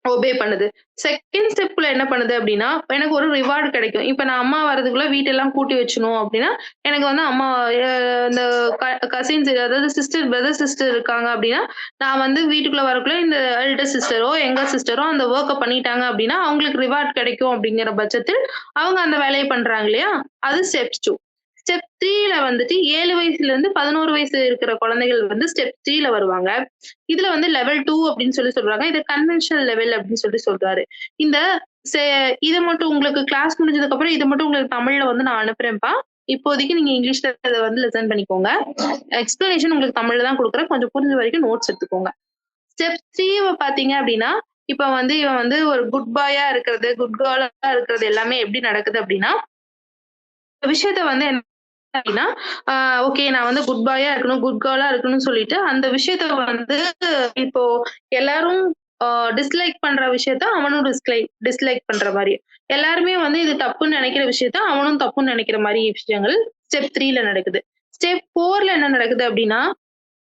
ஒபே பண்ணுது. செகண்ட் ஸ்டெப்ல என்ன பண்ணுது அப்டின்னா, எனக்கு ஒரு ரிவார்ட் கிடைக்கும். இப்ப நான் அம்மா வரதுக்குள்ள வீட்டெல்லாம் கூட்டி வச்சுணும் அப்டின்னா, எனக்கு வந்து அம்மா அ இந்த கசின்ஸ் அதாவது பிரதர், சிஸ்டர் இருக்காங்க அப்டின்னா, நான் வந்து வீட்டுக்குள்ள வரக்குள்ள இந்த எல்டர் சிஸ்டரோ, யங்கர் சிஸ்டரோ அந்த வொர்க்க பண்ணிட்டாங்க அப்டின்னா, அவங்களுக்கு ரிவார்ட் கிடைக்கும் அப்டிங்கிற பட்சத்தில், அவங்க அந்த வேலைய பண்றாங்க இல்லையா? அது ஸ்டெப் 2. ஸ்டெப் 3ல வந்துட்டு 7 வயசுலருந்து 11 வயசு இருக்கிற குழந்தைகள் வந்து ஸ்டெப் 3ல வருவாங்க. இதுல வந்து லெவல் 2 அப்படின்னு சொல்றாங்க. இத கன்வென்ஷனல் லெவல் அப்படின்னு சொல்றாரு. இந்த செ இத மட்டும் உங்களுக்கு கிளாஸ் முடிஞ்சதுக்கு அப்புறம் இத மட்டும் உங்களுக்கு தமிழ்ல வந்து நான் அனுப்புறேன்ப்பா. இப்போதைக்கு நீங்க இங்கிலீஷ்ல இதை வந்து லெசன் பண்ணிக்கோங்க. எக்ஸ்பிளனேஷன் உங்களுக்கு தமிழ்ல தான் கொடுக்குறேன். கொஞ்சம் புரிஞ்ச வரைக்கும் நோட்ஸ் எடுத்துக்கோங்க. ஸ்டெப் 3 பாத்தீங்க அப்படின்னா, இப்ப வந்து இவன் வந்து ஒரு குட் பாயா இருக்கிறது, குட் கேர்ளா இருக்கிறது எல்லாமே எப்படி நடக்குது அப்படின்னா, விஷயத்த வந்து என்ன அப்படின்னா, ஓகே நான் வந்து குட் பாயா இருக்கணும், குட் கேர்ளா இருக்கணும்னு சொல்லிட்டு அந்த விஷயத்த வந்து இப்போ எல்லாரும் டிஸ்லைக் பண்ற விஷயத்த அவனும் டிஸ்லைக் பண்ற மாதிரி, எல்லாருமே வந்து இது தப்புன்னு நினைக்கிற விஷயத்த அவனும் தப்புன்னு நினைக்கிற மாதிரி விஷயங்கள் ஸ்டெப் 3ல நடக்குது. ஸ்டெப் 4ல என்ன நடக்குது அப்படின்னா,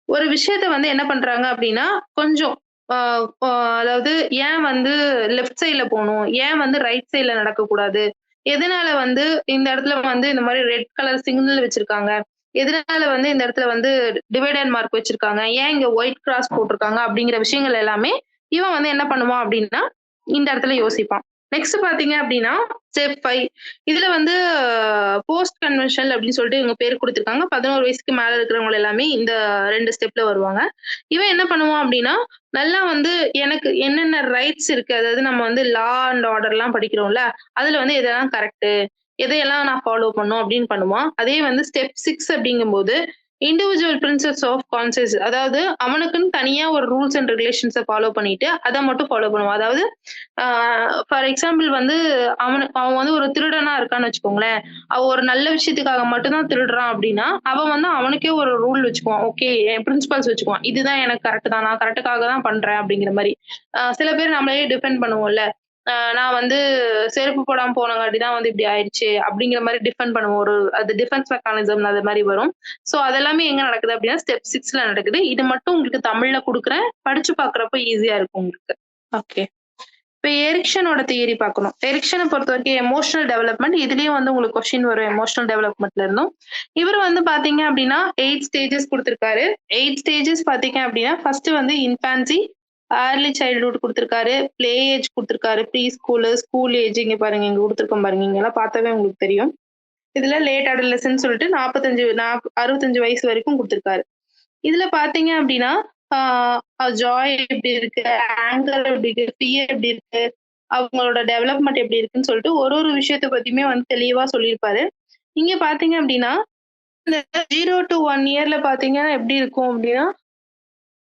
ஒரு விஷயத்த வந்து என்ன பண்றாங்க அப்படின்னா, கொஞ்சம் அ அ அதாவது ஏன் வந்து லெஃப்ட் சைட்ல போணும்? ஏன் வந்து ரைட் சைட்ல நடக்கக்கூடாது? எதனால வந்து இந்த இடத்துல வந்து இந்த மாரி ரெட் கலர் சிக்னல் வச்சிருக்காங்க? எதனால வந்து இந்த இடத்துல வந்து டிவைட் அண்ட் மார்க் வச்சிருக்காங்க? ஏன் இங்க ஒயிட் கிராஸ் போட்டிருக்காங்க? அப்படிங்கிற விஷயங்கள் எல்லாமே இவன் வந்து என்ன பண்ணுவான் அப்படின்னா, இந்த இடத்துல யோசிப்பான். நெக்ஸ்ட் பார்த்தீங்க அப்படின்னா, ஸ்டெப் 5 இதுல வந்து போஸ்ட் கன்வென்ஷனல் அப்படின்னு சொல்லிட்டு இவங்க பேர் குடுத்துருக்காங்க. 11 வயசுக்கு மேல இருக்கிறவங்க எல்லாமே இந்த 2 ஸ்டெப்ல வருவாங்க. இவன் என்ன பண்ணுவான் அப்படின்னா, நல்லா வந்து எனக்கு என்னென்ன ரைட்ஸ் இருக்கு, அதாவது நம்ம வந்து லா அண்ட் ஆர்டர்லாம் படிக்கிறோம்ல, அதுல வந்து எதெல்லாம் கரெக்ட்டு, எதையெல்லாம் நான் ஃபாலோ பண்ணும் அப்படின்னு பண்ணுவான். அதே வந்து ஸ்டெப் 6 அப்படிங்கும்போது, இண்டிவிஜுவல் பிரின்சிபல்ஸ் ஆஃப் கான்ஷியஸ், அதாவது அவனுக்குன்னு தனியா ஒரு ரூல்ஸ் அண்ட் ரெகுலேஷன்ஸ ஃபாலோ பண்ணிட்டு, அத மட்டும் ஃபாலோ பண்ணுவான். அதாவது ஃபார் எக்ஸாம்பிள் வந்து அவன் வந்து ஒரு திருடனா இருக்கான்னு வச்சுக்கோங்களேன். அவன் ஒரு நல்ல விஷயத்துக்காக மட்டும் தான் திருடுறான் அப்படின்னா, அவன் வந்து அவனுக்கே ஒரு ரூல் வச்சுக்குவான். ஓகே என் பிரின்சிபல்ஸ் வச்சுக்குவான். இதுதான் எனக்கு கரெக்ட் தான். நான் கரெக்ட்டுக்காக தான் பண்றேன் அப்படிங்கிற மாரி. சில பேர் நம்மளையே டிஃபெண்ட் பண்ணுவோம்ல. நான் வந்து செருப்பு போடாம போனங்காட்டி தான் வந்து இப்படி ஆயிடுச்சு அப்படிங்கிற மாரி டிஃபெண்ட் பண்ணுவோம். ஒரு அது டிஃபென்ஸ் மெக்கானிசம் அது மாரி வரும். சோ அதெல்லாமே எங்க நடக்குது அப்படின்னா, ஸ்டெப் 6ல நடக்குது. இது மட்டும் உங்களுக்கு தமிழ்ல குடுக்குறேன். படிச்சு பார்க்கிறப்ப ஈஸியா இருக்கும் உங்களுக்கு. ஓகே. இப்ப எரிக்சனோட தியரி பார்க்கணும். எரிக்சனை பொறுத்தவரைக்கும் எமோஷனல் டெவலப்மெண்ட் இதுலயும் வந்து உங்களுக்கு கொஸ்டின் வரும் எமோஷனல் டெவலப்மெண்ட்ல இருந்தும். இவர் வந்து பாத்தீங்க அப்படின்னா 8 ஸ்டேஜஸ் குடுத்திருக்காரு. 8 ஸ்டேஜஸ் பாத்தீங்க அப்படின்னா, ஃபர்ஸ்ட் வந்து இன்ஃபான்சி, ஏர்லி சைல்ட்ஹுட் குடுத்திருக்காரு, பிளே ஏஜ் குடுத்திருக்காரு, ப்ரீ ஸ்கூலு, ஸ்கூல் ஏஜ் இங்க பாருங்க இங்க குடுத்திருக்கோம் பாருங்க. இங்க எல்லாம் பார்த்தாவே உங்களுக்கு தெரியும். இதுல லேட் அடலசன்ஸ் சொல்லிட்டு 65 வயசு வரைக்கும் குடுத்திருக்காரு. இதுல பாத்தீங்க அப்படின்னா, ஜாய் எப்படி இருக்கு, ஆங்கர் எப்படி இருக்கு, ஃபியர் எப்படி இருக்கு, அவங்களோட டெவலப்மெண்ட் எப்படி இருக்குன்னு சொல்லிட்டு ஒரு ஒரு விஷயத்த பத்தியுமே வந்து தெளிவா சொல்லியிருப்பாரு. இங்க பாத்தீங்க அப்படின்னா, இந்த 0 to 1 இயர்ல பாத்தீங்கன்னா எப்படி இருக்கும் அப்படின்னா,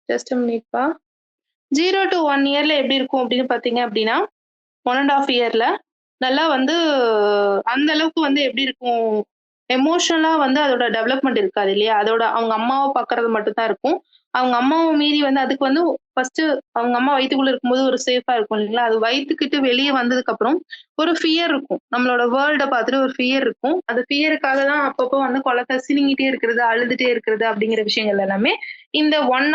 ஜஸ்ட் மினிட்பா. 0 to 1 இயர்ல எப்படி இருக்கும் அப்படின்னு பாத்தீங்க அப்படின்னா, 1 1/2 இயர்ல நல்லா வந்து அந்த அளவுக்கு வந்து எப்படி இருக்கும், எமோஷனலா வந்து அதோட டெவலப்மெண்ட் இருக்காது இல்லையா? அதோட அவங்க அம்மாவ பாக்குறது மட்டும் தான் இருக்கும். அவங்க அம்மாவ மீறி வந்து அதுக்கு வந்து ஃபர்ஸ்ட் அவங்க அம்மா வயித்துக்குள்ள இருக்கும்போது ஒரு சேஃபா இருக்கும் இல்லைங்களா? அது வயித்துக்கிட்டு வெளிய வந்ததுக்கு அப்புறம் ஒரு ஃபியர் இருக்கும். நம்மளோட வேர்ல்ட பார்த்துட்டு ஒரு ஃபியர் இருக்கும். அந்த ஃபியருக்காக தான் அப்பப்போ வந்து குழந்தை சிணுங்கிட்டே இருக்கிறது, அழுதுட்டே இருக்கிறது அப்படிங்கிற விஷயங்கள் எல்லாமே இந்த 1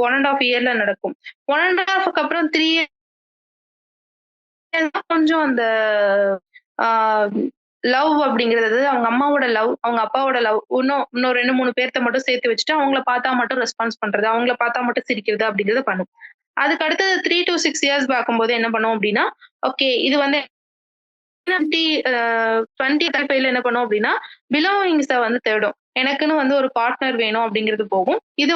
1/2 இயர்ல நடக்கும். 1 1/2க்கு அப்புறம் 3 கொஞ்சம் அந்த ஆ லவ் அப்படிங்கிறது, அதாவது அவங்க அம்மாவோட லவ், அவங்க அப்பாவோட லவ், இன்னும் 2, 3 பேர்த்த மட்டும் சேர்த்து வச்சுட்டு, அவங்கள பார்த்தா மட்டும் ரெஸ்பான்ஸ் பண்றது, அவங்கள பார்த்தா மட்டும் சிரிக்கிறது அப்படிங்கிறத பண்ணும். அதுக்கு அடுத்தது 3 to 6 இயர்ஸ் பார்க்கும்போது என்ன பண்ணும் அப்படின்னா, ஓகே இது வந்து 20 35ல என்ன பண்ணும் அப்படின்னா, பிலாங்கிங்ஸ வந்து தேடும். எனக்குன்னு வந்து ஒரு பார்ட்னர் வேணும் அப்படிங்கிறது போகும். இது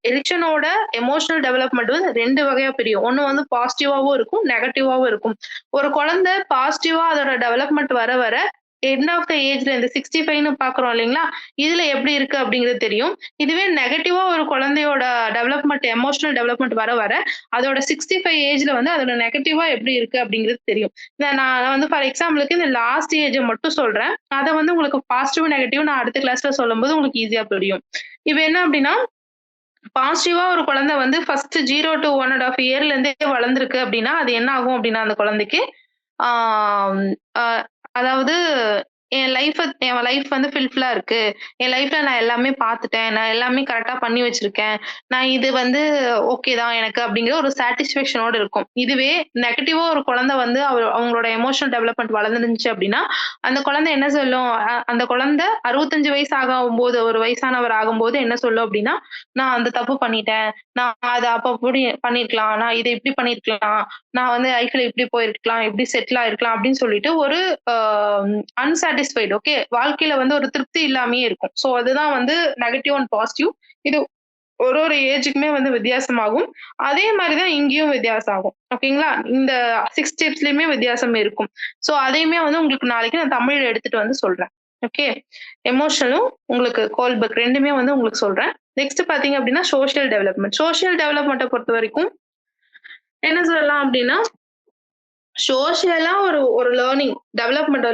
எரிக்சனோட எமோஷனல் டெவலப்மெண்ட் வந்து 2 வகையா பிரியும். ஒண்ணு வந்து பாசிட்டிவாவும் இருக்கும், நெகட்டிவாவும் இருக்கும். ஒரு குழந்தை பாசிட்டிவா அதோட டெவலப்மெண்ட் வர வர எண்ட் ஆஃப் த ஏஜ்ல இந்த 65ன்னு பார்க்குறோம் இல்லைங்களா? இதுல எப்படி இருக்கு அப்படிங்கிறது தெரியும். இதுவே நெகட்டிவா ஒரு குழந்தையோட டெவலப்மெண்ட் எமோஷனல் டெவலப்மெண்ட் வர வர அதோட 65 ஏஜ்ல வந்து அதோட நெகட்டிவா எப்படி இருக்கு அப்படிங்கிறது தெரியும். நான் வந்து ஃபார் எக்ஸாம்பிளுக்கு இந்த லாஸ்ட் ஏஜ மட்டும் சொல்றேன். அத வந்து உங்களுக்கு பாசிட்டிவ், நெகட்டிவ் நான் அடுத்த கிளாஸ்ல சொல்லும்போது உங்களுக்கு ஈஸியா புரியும். இப்ப என்ன அப்படின்னா, பாசிட்டிவா ஒரு குழந்தை வந்து ஃபர்ஸ்ட் 0 to 1 1/2 இயர்ல இருந்தே வளர்ந்திருக்கு அப்படின்னா, அது என்ன ஆகும் அப்படின்னா அந்த குழந்தைக்கு, ஆம் அ அதாவது என் லைஃப் வந்து ஃபுல்ஃபில்லா இருக்கு. என் லைஃப்ல நான் எல்லாமே பார்த்துட்டேன். நான் எல்லாமே கரெக்ட்டா பண்ணி வச்சிருக்கேன். நான் இது வந்து ஓகே தான் எனக்கு அப்படிங்கிற ஒரு சாட்டிஸ்ஃபேக்ஷனோட இருக்கும். இதுவே நெகட்டிவா ஒரு குழந்தை வந்து அவங்களோட எமோஷனல் டெவலப்மெண்ட் வளர்ந்துருந்துச்சு அப்படின்னா, அந்த குழந்தை என்ன சொல்லும்? அந்த குழந்தை 65 வயசு ஆகும்போது, ஒரு வயசானவர் ஆகும்போது என்ன சொல்லும் அப்படின்னா, நான் அந்த தப்பு பண்ணிட்டேன். நான் அத அப்ப அப்படி பண்ணியிருக்கலாம். நான் இத இப்படி பண்ணியிருக்கலாம். நான் வந்து லைஃப்ல இப்படி போயிருக்கலாம். இப்படி செட்டில் ஆயிருக்கலாம் அப்படின்னு சொல்லிட்டு ஒரு அ அன்சாட்டிஸ்ஃபைட் ஓகே. வாழ்க்கையில வந்து ஒரு திருப்தி இல்லாமயே இருக்கும். சோ அதுதான் வந்து நெகட்டிவ் அண்ட் பாசிட்டிவ். இது ஒரு ஒரு ஏஜுக்குமே வந்து வித்தியாசமாகும். அதே மாதிரி தான் இங்கேயும் வித்தியாசம் ஆகும். ஓகேங்களா? இந்த 6 ஸ்டெப்ஸ்லயுமே வித்தியாசம் இருக்கும். ஸோ அதையுமே வந்து உங்களுக்கு நாளைக்கு நான் தமிழ்ல எடுத்துட்டு வந்து சொல்றேன். ஓகே. எமோஷனலும் உங்களுக்கு கோல்பர்க் 2மே வந்து உங்களுக்கு சொல்றேன். நெக்ஸ்ட் பார்த்தீங்க அப்படின்னா, சோசியல் டெவலப்மென்ட். சோசியல் டெவலப்மென்ட்ட பொறுத்தவரைக்கும் என்ன சொல்லலாம் அப்படின்னா, சோசியலா ஒரு ஒரு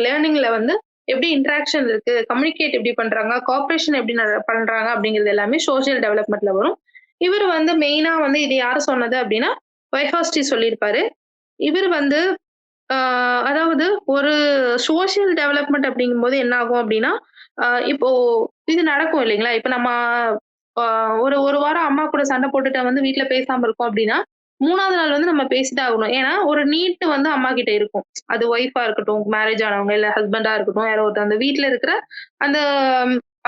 லேர்னிங்ல வந்து எப்படி இன்டராக்ஷன் இருக்கு, கம்யூனிகேட் எப்படி பண்றாங்க, கோஆப்பரேஷன் எப்படி பண்றாங்க அப்படிங்கிறது எல்லாமே சோசியல் டெவலப்மென்ட்ல வரும். இவரு வந்து மெயினா வந்து இது யாரு சொன்னது அப்படின்னா, வைஃபாஸ்டி சொல்லியிருப்பாரு. இவரு வந்து அதாவது ஒரு சோசியல் டெவலப்மென்ட் அப்படிங்கும்போது என்ன ஆகும் அப்படின்னா, இப்போ இது நடக்கும் இல்லைங்களா? இப்ப நம்ம அ ஒரு 1 வாரம் அம்மா கூட சண்டை போட்டுட்டு வந்து வீட்ல பேசாம இருக்கோம் அப்படின்னா, 3வது நாள் வந்து நம்ம பேசிதான் ஆகணும். ஏன்னா, ஒரு நீட் வந்து அம்மா கிட்ட இருக்கும். அது ஒய்ஃபா இருக்கட்டும், மேரேஜ் ஆனவங்க, இல்ல ஹஸ்பண்டா இருக்கட்டும், யாரோ ஒருத்தர் அந்த வீட்ல இருக்கிற அந்த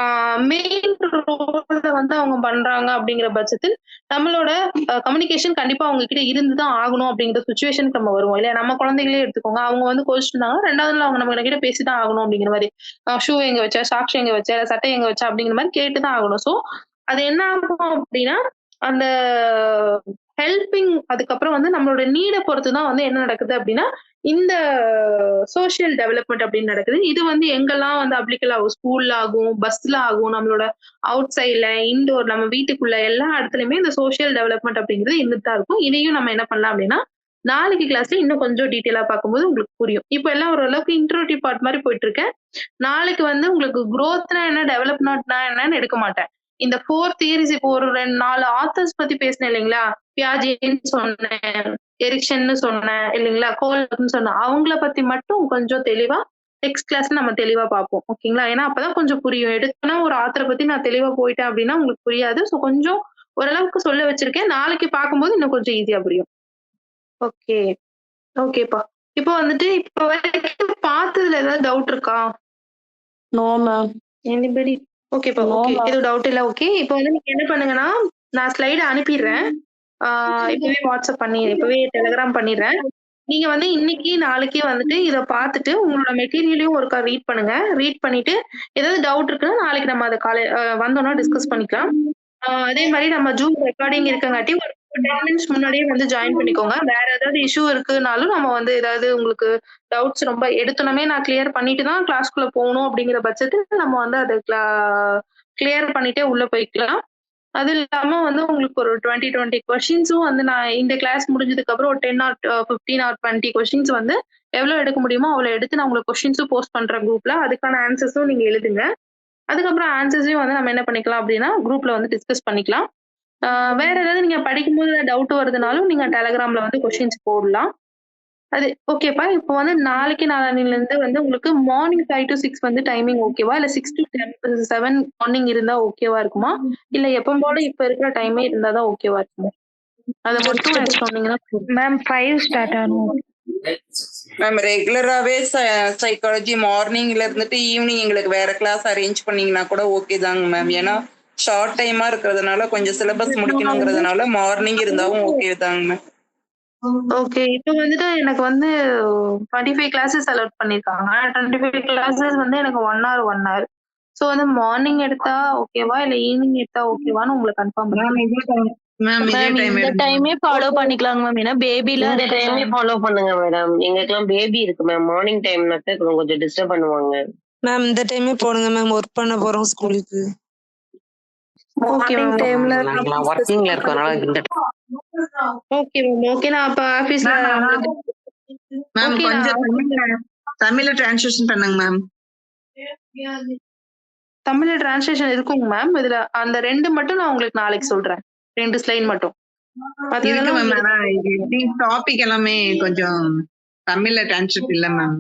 ஆ மெயின் ரோல வந்து அவங்க பண்றாங்க அப்படிங்கிற பட்சத்தில், நம்மளோட கம்யூனிகேஷன் கண்டிப்பா அவங்க கிட்ட இருந்து தான் ஆகணும் அப்படிங்கிற சிச்சுவேஷனுக்கு நம்ம வருவோம் இல்லையா? நம்ம குழந்தைகளே எடுத்துக்கோங்க. அவங்க வந்து கோவிச்சுட்டு இருந்தாங்கன்னா, 2வது நாள் அவங்க நம்ம கிட்ட பேசி தான் ஆகணும் அப்படிங்கிற மாரி. ஷூ எங்க வச்ச? சாக்ஸ் எங்க வச்ச? சட்டை எங்க வச்ச? அப்படிங்கிற மாரி கேட்டு தான் ஆகணும். ஸோ, அது என்ன ஆகும் அப்படின்னா, அந்த அதுக்கப்புறம் வந்து நம்மளோட நீட பொறுத்து தான் வந்து என்ன நடக்குது அப்படின்னா, இந்த சோசியல் டெவலப்மென்ட் அப்படின்னு நடக்குது. இது வந்து எங்கெல்லாம் வந்து அப்ளிகல் ஆகும்? ஸ்கூல்ல ஆகும், பஸ்ல ஆகும், நம்மளோட அவுட் சைட்ல, இன்டோர் நம்ம வீட்டுக்குள்ள எல்லா இடத்துலயுமே இந்த சோசியல் டெவலப்மென்ட் அப்படிங்கிறது இருந்துட்டு தான் இருக்கும். இதையும் நம்ம என்ன பண்ணலாம் அப்படின்னா, நாளைக்கு கிளாஸ்ல இன்னும் கொஞ்சம் டீட்டெயிலா பார்க்கும்போது உங்களுக்கு புரியும். இப்ப எல்லாம் ஓரளவுக்கு இன்ட்ரோடிவ் பார்ட் மாரி போயிட்டு இருக்கேன். நாளைக்கு வந்து உங்களுக்கு குரோத்னா என்ன, டெவலப்மென்ட்னா என்னன்னு எடுக்க மாட்டேன். இந்த 4 தியரிஸ் இப்போ ஒரு 4 ஆத்தர்ஸ் பத்தி பேசினேன் இல்லைங்களா? பியாஜேன்னு சொன்னேன், எரிக்சன்னு சொன்னேன் இல்லைங்களா? கோல்பர்க்ன்னு சொன்னேன். அவங்கள பத்தி மட்டும் கொஞ்சம் தெளிவா நெக்ஸ்ட் கிளாஸ்ல நம்ம தெளிவா பார்ப்போம். ஓகேங்களா? ஏன்னா அப்பதான் கொஞ்சம் புரியும். எடுத்தோனே ஒரு ஆத்தர பத்தி நான் தெளிவா போயிட்டேன் அப்படின்னா உங்களுக்கு புரியாது. ஸோ கொஞ்சம் ஓரளவுக்கு சொல்ல வச்சிருக்கேன். நாளைக்கு பார்க்கும்போது இன்னும் கொஞ்சம் ஈஸியா புரியும். ஓகே. ஓகேப்பா. இப்போ வந்துட்டு இப்ப வரைக்கும் பார்த்ததுல ஏதாவது டவுட் இருக்கா? No ma'am. எனிபடி? ஓகேப்பா. No okay. மேம். எதுவும் டவுட் இல்ல. ஓகே. இப்போ வந்து நீங்க என்ன பண்ணுங்கன்னா, நான் ஸ்லைடு அனுப்பிடுறேன். இப்பவே இப்பவே டெலிகிராம் பண்ணிடுறேன். நீங்க வந்து இன்னைக்கு, நாளைக்கு வந்துட்டு இத பார்த்துட்டு உங்களோட மெட்டீரியலையும் ஒருக்கா ரீட் பண்ணுங்க. ரீட் பண்ணிட்டு ஏதாவது டவுட் இருக்குன்னா நாளைக்கு நம்ம அத வந்தோனே டிஸ்கஸ் பண்ணிக்கலாம். அதே மாரி நம்ம ஜூம் ரெக்கார்டிங் இருக்கங்காட்டி ஒரு 10 மினிட்ஸ் முன்னாடியே வந்து ஜாயின் பண்ணிக்கோங்க. வேற ஏதாவது இஷ்யூ இருக்குனாலும் நம்ம வந்து ஏதாவது உங்களுக்கு டவுட்ஸ் ரொம்ப எடுத்தோனமே நான் கிளியர் பண்ணிட்டு தான் கிளாஸ்க்குள்ள போணும் அப்படிங்கிற பட்சத்துல நம்ம வந்து அத கிளியர் பண்ணிட்டே உள்ள போய்க்கலாம். அது இல்லாம வந்து உங்களுக்கு ஒரு 20 கொஸ்டின்ஸும் வந்து நான் இந்த கிளாஸ் முடிஞ்சதுக்கு அப்புறம் ஒரு 10 ஆர் 15 ஆர் 20 கொஸ்டின்ஸ் வந்து எவ்வளோ எடுக்க முடியுமோ அவ்வளோ எடுத்து நான் உங்களுக்கு கொஸ்டின்ஸும் போஸ்ட் பண்றேன் குரூப்ல. அதுக்கான ஆன்சர்ஸும் நீங்க எழுதுங்க. அதுக்கப்புறம் ஆன்சர்ஸையும் வந்து நம்ம என்ன பண்ணிக்கலாம் அப்படின்னா, குரூப்ல வந்து டிஸ்கஸ் பண்ணிக்கலாம். வேற ஏதாவது நீங்க படிக்கும்போது டவுட் வருதுனாலும் நீங்க டெலகிராம்ல வந்து கொஸ்டின்ஸ் போடலாம். அது ஓகேப்பா. இப்போ வந்து நாளைக்கு நாளான்னையிலருந்து வந்து உங்களுக்கு மார்னிங் 5 to 6 வந்து டைமிங் ஓகேவா? இல்ல 6 to 7 மார்னிங் இருந்தா ஓகேவா இருக்குமா? இல்ல எப்பவும் போல இப்ப இருக்கிற டைமே இருந்தா தான் ஓகேவா இருக்குமா? அத மட்டும் எனக்கு சொன்னீங்கன்னா மேம் 5 ஸ்டார்ட் ஆகும். மேம் ரெகுலராகவே சைக்காலஜி மார்னிங்ல இருந்துட்டு ஈவினிங் எங்களுக்கு வேற கிளாஸ் அரேஞ்ச் பண்ணீங்கன்னா கூட ஓகே தாங்க மேம். ஏன்னா ஷார்ட் டைமா இருக்கிறதுனால கொஞ்சம் சிலபஸ் முடிக்கணுங்கிறதுனால மார்னிங் இருந்தாலும் ஓகே தாங்க மேம். ஓகே. இப்ப வந்துட்டு எனக்கு வந்து 25 கிளாஸஸ் அலாட் பண்ணியிருக்காங்க. 25 கிளாஸஸ் வந்து எனக்கு 1 ஹவர் 1 ஹவர். ஸோ வந்து மார்னிங் எடுத்தா ஓகேவா? இல்ல ஈவினிங் எடுத்தா ஓகேவான்னு உங்களுக்கு கன்ஃபார்ம் மேம் பண்ணுங்க. இதே டைம் மேம் இதே மேம் டைம் இந்த எடுங்க. டைமே ஃபாலோ பண்ணிக்கலாங்க மேம். ஏன்னா பேபில இந்த டைமே ஃபாலோ பண்ணுங்க மேடம். எங்களுக்கெல்லாம் பேபி இருக்கு மேம். மார்னிங் டைம்னாக்க கொஞ்சம் டிஸ்டர்ப் பண்ணுவாங்க. மேம் இந்த டைமே போடுங்க மேம். ஒர்க் பண்ண போறோம் ஸ்கூலுக்கு. Okay ma'am. டைம்ல நாங்கெல்லாம் ஒர்க்கிங்ல இருக்கறனால இந்த ஓகே மேம். ஓகே நான் அப்ப ஆபீஸ்ல மேம் ஓகே கொஞ்சம் தமிழ்ல டிரான்ஸ்லேஷன் பண்ணுங்க மேம். தமிழ்ல டிரான்ஸ்லேஷன் இருக்குங்க மேம். இதுல அந்த 2 மட்டும் நான் உங்களுக்கு நாளைக்கு சொல்றேன். 2 ஸ்லைட் மட்டும். இருக்கு மேம். ஆனா இது டாபிக் எல்லாமே கொஞ்சம் தமிழ்ல டிரான்ஸ்லேட் இல்ல மேம்.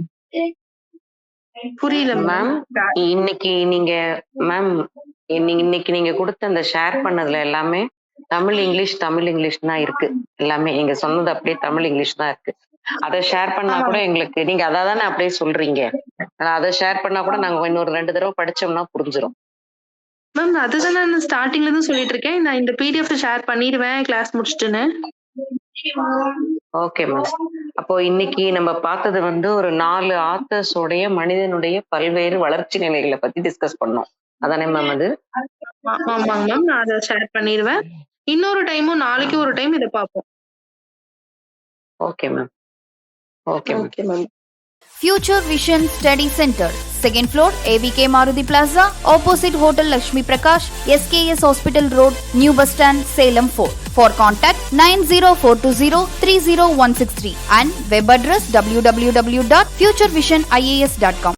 புரியல மேம். இன்னைக்கு நீங்க மேம் இன்னைக்கு நீங்க கொடுத்த அந்த ஷேர் பண்ணதுல எல்லாமே தமிழ் இங்கிலீஷ் தான் இருக்கு. எல்லாமே நீங்க சொன்னது அப்படியே தமிழ் இங்கிலீஷ் தான் இருக்கு. அதை ஷேர் பண்ணா கூட எங்களுக்கு நீங்க அதாதானே அப்படியே சொல்றீங்க. அதை ஷேர் பண்ணா கூட நாங்க இன்னொரு 2 தடவை படிச்சோம்னா புரிஞ்சிடும். மேம் அதுதான் நான் ஸ்டார்டிங்ல இருந்து சொல்லிட்டு இருக்கேன். நான் இந்த பிடிஎஃப் ஷேர் பண்ணிடுவேன் கிளாஸ் முடிச்சிட்டுன்னு. Okay ma'am. அப்போ இன்னைக்கு நம்ம பார்த்தது வந்து ஒரு 4 ஆத்தர்ஸ் உடைய மனிதனுடைய பல்வேறு வளர்ச்சி நிலைகளை பத்தி டிஸ்கஸ் பண்ணோம். அதானே மேம் அது? ஆமாங்க மேம், நான் அதை ஷேர் பண்ணிடுவேன். இன்னொரு டைமும் நாளைக்கு ஒரு டைம் இதை பார்ப்போம். Okay ma'am. Okay ma'am. Okay ma'am. Future Vision Study Center, 2nd floor, AVK Maruti Plaza, opposite Hotel Lakshmi Prakash, SKS Hospital Road, New Bus Stand, Salem 4. For contact 90420 30163 and web address www.futurevision.ias.com.